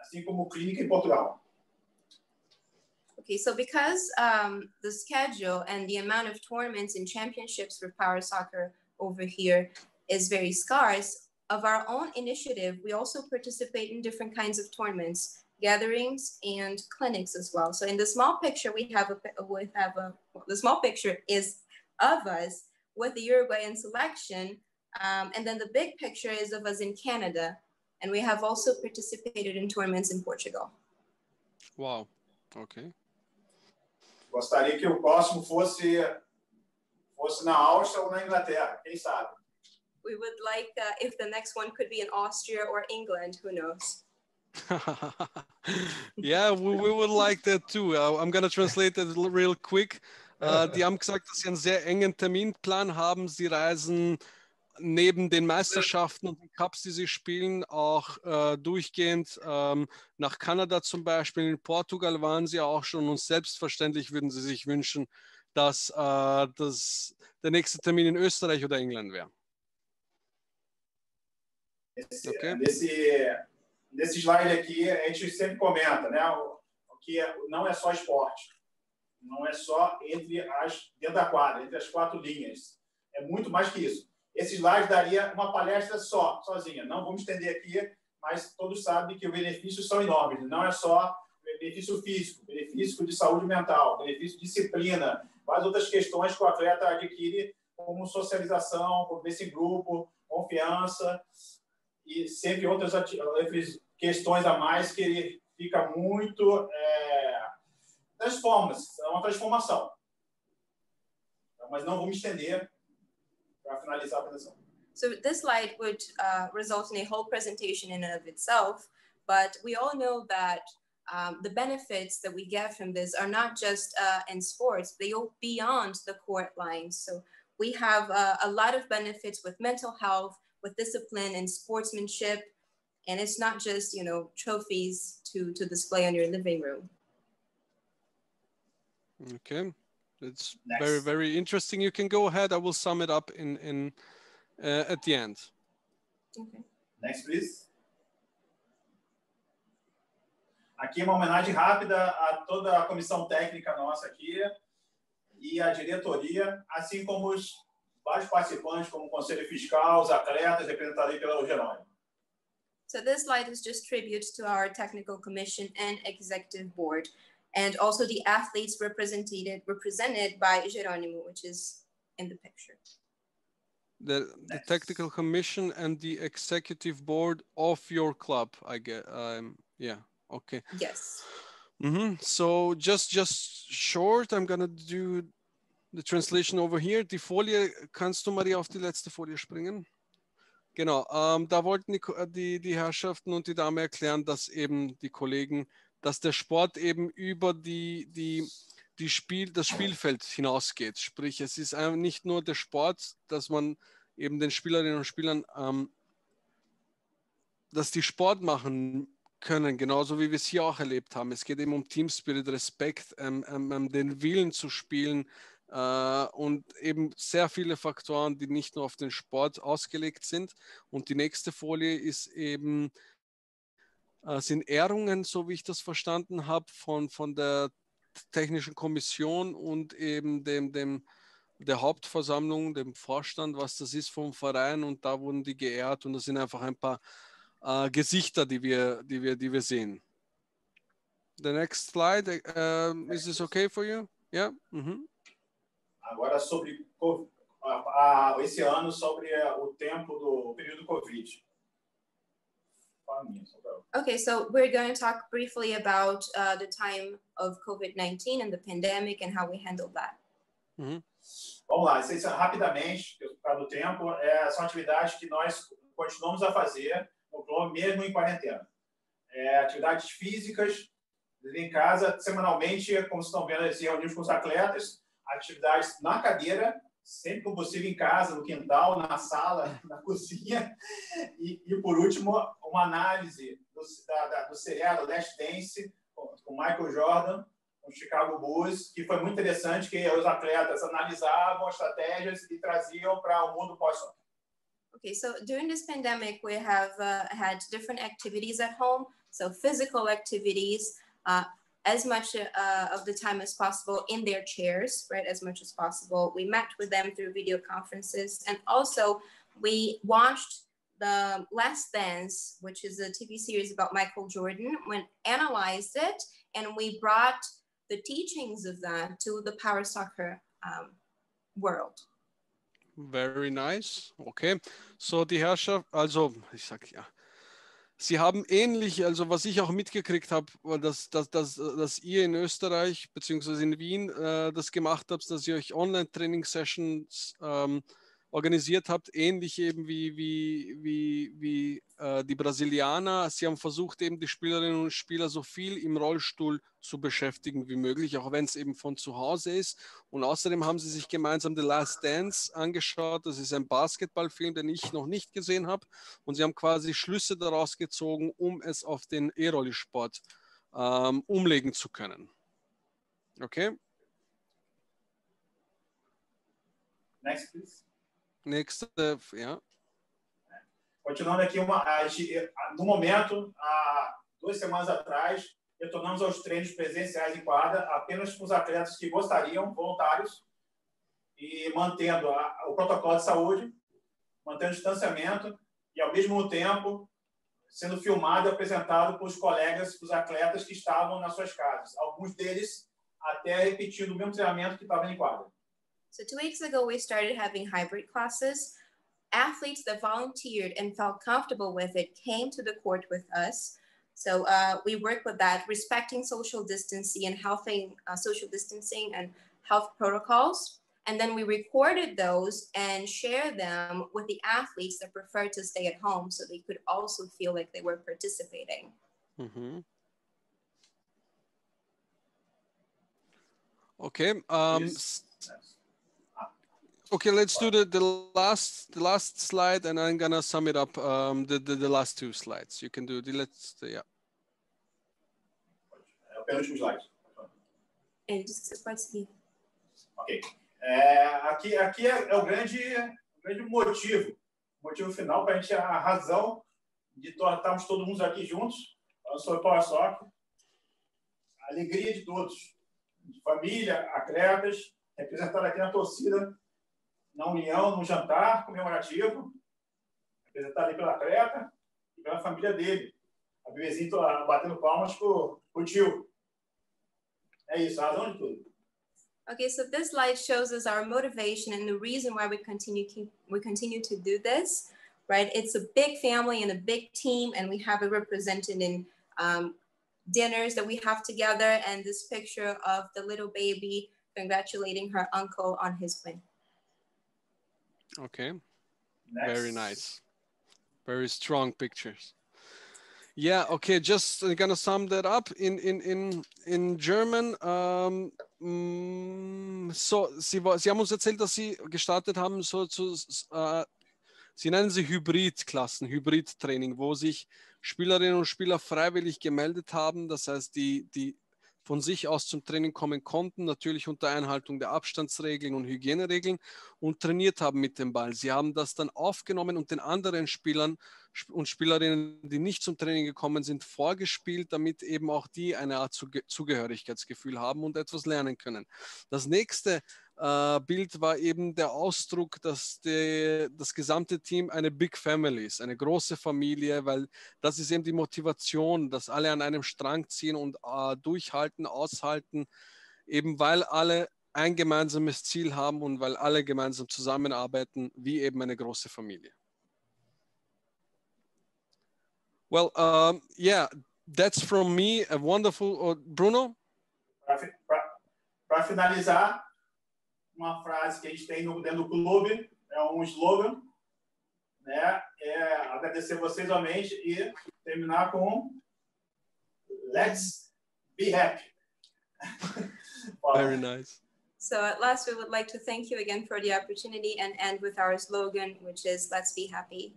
assim como clínica em Portugal. Okay, so because the schedule and the amount of tournaments and championships for Power Soccer over here is very scarce, of our own initiative, we also participate in different kinds of tournaments, gatherings, and clinics as well. So in the small picture, the small picture is of us with the Uruguayan selection. And then the big picture is of us in Canada. And we have also participated in tournaments in Portugal. Wow, okay. Gostaria que o próximo fosse na Áustria ou na Inglaterra, quem sabe? We would like if the next one could be in Austria or England, who knows? Yeah, we would like that too. I'm going to translate that real quick. Die haben gesagt, dass sie einen sehr engen Terminplan haben. Sie reisen neben den Meisterschaften und den Cups, die sie spielen, auch durchgehend nach Kanada zum Beispiel. In Portugal waren sie auch schon und selbstverständlich würden sie sich wünschen, dass der nächste Termin in Österreich oder England wäre. Okay. Nesse slide aqui, a gente sempre comenta, né? O que não é só esporte, não é só dentro da quadra, entre as 4 linhas. É muito mais que isso. Esse slide daria uma palestra sozinha. Não vamos estender aqui, mas todos sabem que os benefícios são enormes. Não é só benefício físico, benefício de saúde mental, benefício de disciplina, várias outras questões que o atleta adquire, como socialização, convivência em grupo, confiança e sempre outras questões a mais que ele fica muito transforma-se, é uma transformação. Mas não vamos estender para finalizar a apresentação. So this slide would result in a whole presentation in and of itself, but we all know that the benefits that we get from this are not just in sports, they go beyond the court lines. So we have a lot of benefits with mental health, with discipline and sportsmanship. And it's not just, you know, trophies to display on your living room. Okay, that's very, very interesting. You can go ahead. I will sum it up at the end. Okay. Next, please. Aqui uma homenagem rápida a toda a comissão técnica nossa aqui e a diretoria, assim como os vários participantes, como o Conselho Fiscal, os atletas, representados aí pelo Jerônimo. So this slide is just tribute to our technical commission and executive board, and also the athletes represented by Geronimo, which is in the picture. The technical commission and the executive board of your club, I get. Yeah. Okay. Yes. So just short, I'm gonna do the translation over here. Die Folie, kannst du Maria auf die letzte Folie springen? Genau, da wollten die Herrschaften und die Dame erklären, dass eben die Kollegen, dass der Sport eben über das Spielfeld hinausgeht. Sprich, es ist nicht nur der Sport, dass man eben den Spielerinnen und Spielern, dass die Sport machen können, genauso wie wir es hier auch erlebt haben. Es geht eben um Teamspirit, Respekt, den Willen zu spielen und eben sehr viele Faktoren, die nicht nur auf den Sport ausgelegt sind. Und die nächste Folie ist eben, sind Ehrungen, so wie ich das verstanden habe, von der Technischen Kommission und eben der Hauptversammlung, dem Vorstand, was das ist vom Verein, und da wurden die geehrt und das sind einfach ein paar Gesichter, die wir sehen. The next slide, is this okay for you? Yeah. Agora sobre esse ano sobre o tempo do período Covid. Okay, so we're going to talk briefly about the time of COVID-19 and the pandemic and how we handled that. Vamos lá, rapidamente, por causa do tempo, são atividades que nós continuamos a fazer no clube, mesmo em quarentena. Atividades físicas, em casa, semanalmente, como vocês estão vendo, se reunimos com os atletas, atividades na cadeira, sempre que possível em casa, no quintal, na sala, na cozinha. E por último, uma análise do seriado Last Dance, com Michael Jordan, com Chicago Bulls, que foi muito interessante, que os atletas analisavam estratégias e traziam para o mundo pós-soccer. Okay, so during this pandemic, we have had different activities at home. So physical activities, as much of the time as possible in their chairs, right? As much as possible. We met with them through video conferences. And also we watched the Last Dance, which is a TV series about Michael Jordan, when analyzed it, and we brought the teachings of that to the power soccer world. Very nice. Okay. So die Herrschaft, also ich sag ja, Sie haben ähnlich, also was ich auch mitgekriegt habe, dass ihr in Österreich bzw. in Wien das gemacht habt, dass ihr euch Online-Training-Sessions organisiert habt, ähnlich eben wie die Brasilianer. Sie haben versucht, eben die Spielerinnen und Spieler so viel im Rollstuhl zu beschäftigen wie möglich, auch wenn es eben von zu Hause ist. Und außerdem haben sie sich gemeinsam The Last Dance angeschaut. Das ist ein Basketballfilm, den ich noch nicht gesehen habe. Und sie haben quasi Schlüsse daraus gezogen, um es auf den E-Rolli-Sport umlegen zu können. Okay? Next, please. Nächste, ja. Continuando aqui, no momento, há 2 semanas atrás, retornamos aos treinos presenciais em quadra, apenas com os atletas que gostariam, voluntários, e mantendo o protocolo de saúde, mantendo o distanciamento e, ao mesmo tempo, sendo filmado e apresentado para os colegas, para os atletas que estavam nas suas casas. Alguns deles até repetindo o mesmo treinamento que estavam em quadra. So 2 weeks ago, we started having hybrid classes. Athletes that volunteered and felt comfortable with it came to the court with us. So we work with that, respecting social distancing and social distancing and health protocols. And then we recorded those and shared them with the athletes that prefer to stay at home so they could also feel like they were participating. Okay. Yes. Okay, let's do the last slide, and I'm gonna sum it up. The last two slides. You can do the yeah. É o penúltimo slide. Ele disse que você pode seguir. Ok. Aqui é o grande motivo final para a gente, a razão de estarmos todos mundo aqui juntos, sobre o Power Soccer, a alegria de todos, de família, atletas, representado aqui na torcida, na união, no jantar comemorativo, representado ali pela atleta e pela família dele. A bebezinha batendo palmas pro tio. É isso, a razão de tudo. Okay, so this slide shows us our motivation and the reason why we continue to do this, right? It's a big family and a big team, and we have it represented in dinners that we have together, and this picture of the little baby congratulating her uncle on his win. Okay. Next. Very nice. Very strong pictures. Yeah, okay, just gonna sum that up in German. So, Sie haben uns erzählt, dass Sie gestartet haben, Sie nennen sie Hybridklassen, Hybridtraining, wo sich Spielerinnen und Spieler freiwillig gemeldet haben. Das heißt, die von sich aus zum Training kommen konnten, natürlich unter Einhaltung der Abstandsregeln und Hygieneregeln, und trainiert haben mit dem Ball. Sie haben das dann aufgenommen und den anderen Spielern und Spielerinnen, die nicht zum Training gekommen sind, vorgespielt, damit eben auch die eine Art Zugehörigkeitsgefühl haben und etwas lernen können. Das nächste Bild war eben der Ausdruck, dass das gesamte Team eine Big Family ist, eine große Familie, weil das ist eben die Motivation, dass alle an einem Strang ziehen und durchhalten, aushalten, eben weil alle ein gemeinsames Ziel haben und weil alle gemeinsam zusammenarbeiten, wie eben eine große Familie. Well, yeah, that's from me, a wonderful, Bruno? Para finalizar, uma frase que a gente tem dentro do clube, é um slogan, né? É agradecer vocês somente e terminar com Let's be happy. Very nice. So at last, we would like to thank you again for the opportunity and end with our slogan, which is Let's be happy.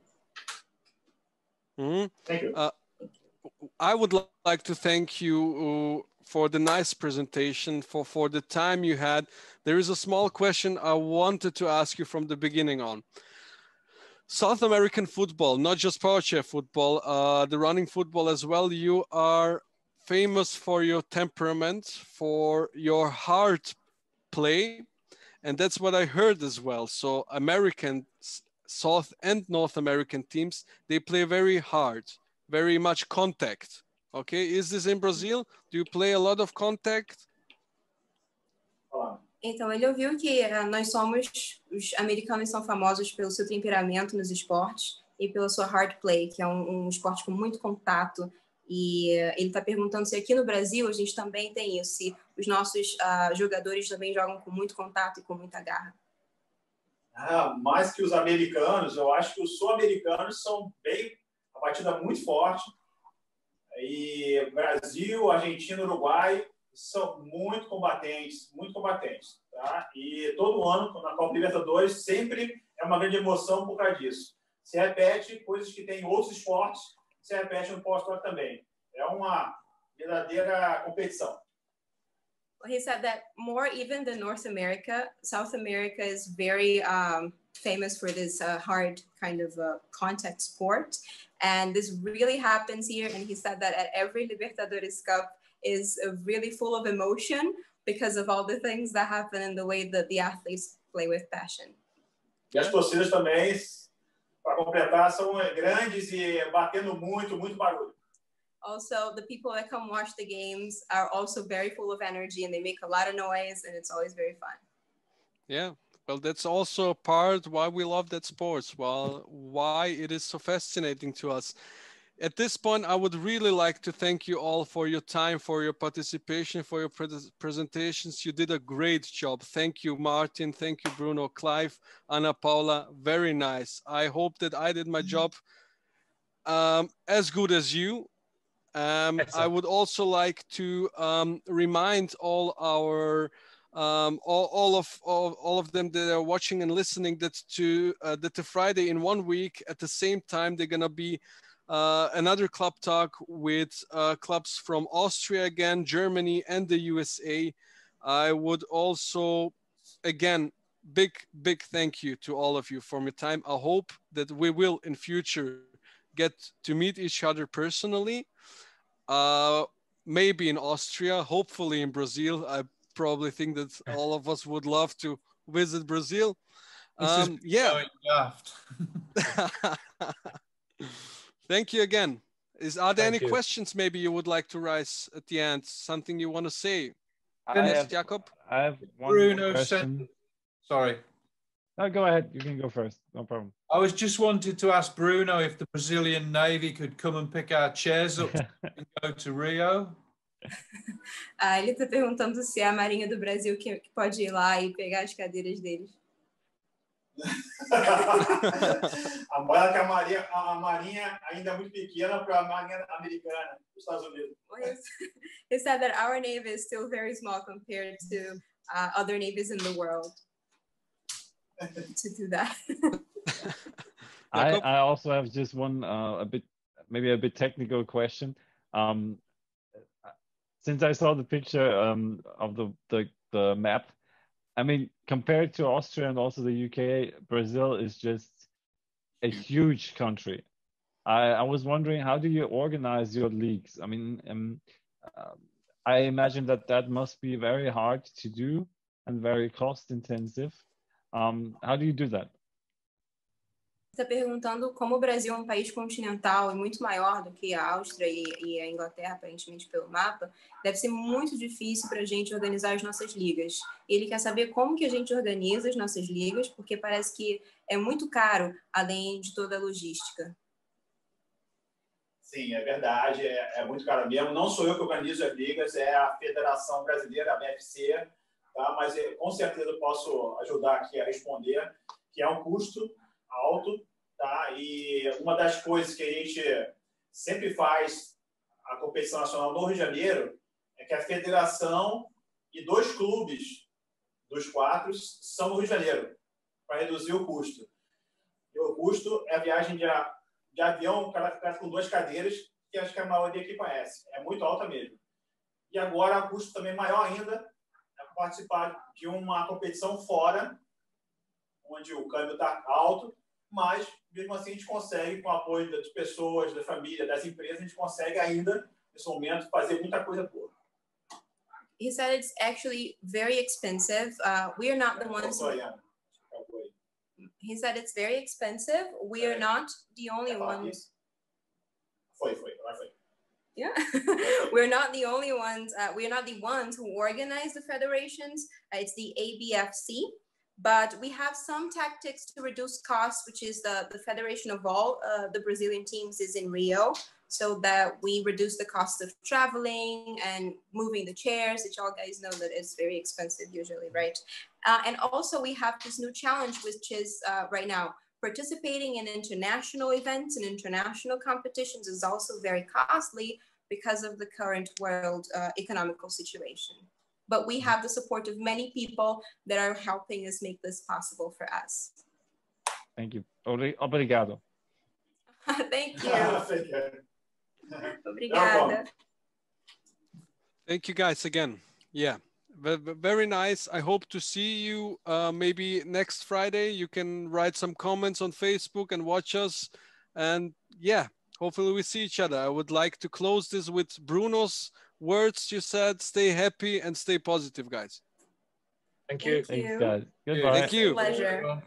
Mm-hmm. Thank you. I would like to thank you for the nice presentation, for the time you had. There is a small question I wanted to ask you from the beginning on. South American football, not just power chair football, the running football as well, you are famous for your temperament, for your hard play, and that's what I heard as well. So American, South and North American teams, they play very hard, very much contact. Okay, is this in Brazil? Do you play a lot of contact? Então, ele ouviu que os americanos são famosos pelo seu temperamento nos esportes e pela sua hard play, que é um esporte com muito contato. E ele está perguntando se aqui no Brasil a gente também tem isso, se os nossos jogadores também jogam com muito contato e com muita garra. Mais que os americanos, eu acho que os sul-americanos são bem, a batida muito forte. E Brasil, Argentina, Uruguai são muito combatentes, tá? E todo ano, na Copa Libertadores, sempre é uma grande emoção por causa disso. Se repete coisas que tem em outros esportes, se repete no pós-soccer também. É uma verdadeira competição. Well, he said that more even than North America, South America is very famous for this hard kind of contact sport. And this really happens here. And he said that at every Libertadores Cup is really full of emotion because of all the things that happen and the way that the athletes play with passion. E as torcidas também, para completar, são grandes e batendo muito barulho. Also, the people that come watch the games are also very full of energy and they make a lot of noise and it's always very fun. Yeah, well, that's also a part why we love that sports, why it is so fascinating to us. At this point, I would really like to thank you all for your time, for your participation, for your presentations. You did a great job. Thank you, Martin. Thank you, Bruno, Clive, Ana Paula. Very nice. I hope that I did my job as good as you. I would also like to remind all our all of them that are watching and listening, that the Friday in 1 week at the same time they're gonna be another club talk with clubs from Austria again, Germany, and the USA. I would also, again, big thank you to all of you for your time. I hope that we will in future get to meet each other personally. Maybe in Austria, hopefully in Brazil. I probably think that all of us would love to visit Brazil. Yeah. Thank you again. Are there any questions maybe you would like to raise at the end? Something you want to say? Yes, Jakob? I have one Bruno question. Sorry. No, go ahead. You can go first. No problem. I was just wanted to ask Bruno if the Brazilian Navy could come and pick our chairs up and go to Rio. Ele está perguntando se é a Marinha do Brasil que pode ir lá e pegar as cadeiras deles. Agora que a Marinha ainda é muito pequena para a Marinha americana dos Estados Unidos. He said that our navy is still very small compared to other navies in the world to do that. I also have just one maybe a bit technical question. Since I saw the picture of the map, I mean, compared to Austria and also the UK, Brazil is just a huge country. I was wondering, how do you organize your leagues? I mean, I imagine that must be very hard to do and very cost intensive. How do you do that? Está perguntando como o Brasil é um país continental e muito maior do que a Áustria e a Inglaterra, aparentemente pelo mapa, deve ser muito difícil para a gente organizar as nossas ligas. Ele quer saber como que a gente organiza as nossas ligas, porque parece que é muito caro, além de toda a logística. Sim, é verdade, é muito caro mesmo. Não sou eu que organizo as ligas, é a Federação Brasileira, a BFC, tá? Mas com certeza eu posso ajudar aqui a responder, que é um custo alto, tá? E uma das coisas que a gente sempre faz a competição nacional no Rio de Janeiro é que a federação e 2 clubes dos 4 são no Rio de Janeiro, para reduzir o custo. E o custo é a viagem de avião com 2 cadeiras, que acho que a maioria aqui conhece. É muito alta mesmo. E agora o custo também maior ainda é participar de uma competição fora, onde o câmbio está alto, mas mesmo assim a gente consegue, com o apoio das pessoas, da família, das empresas, a gente consegue ainda, nesse momento, fazer muita coisa boa. He said it's actually very expensive. We are not the ones who... He said it's very expensive. We are not the only ones... Yeah, we're not the only ones. We are not the ones who organize the federations. It's the ABFC. But we have some tactics to reduce costs, which is the federation of all the Brazilian teams is in Rio, so that we reduce the cost of traveling and moving the chairs, which all guys know that it's very expensive usually, right? And also we have this new challenge, which is right now, participating in international events and international competitions is also very costly because of the current world economical situation. But we have the support of many people that are helping us make this possible for us. Thank you. Obrigado. Thank you. Obrigada. Thank you guys again. Yeah, very nice. I hope to see you maybe next Friday. You can write some comments on Facebook and watch us. And yeah, hopefully we see each other. I would like to close this with Bruno's words. You said, stay happy and stay positive, guys. Thank you. Thanks, guys. Goodbye. Thank you. Pleasure.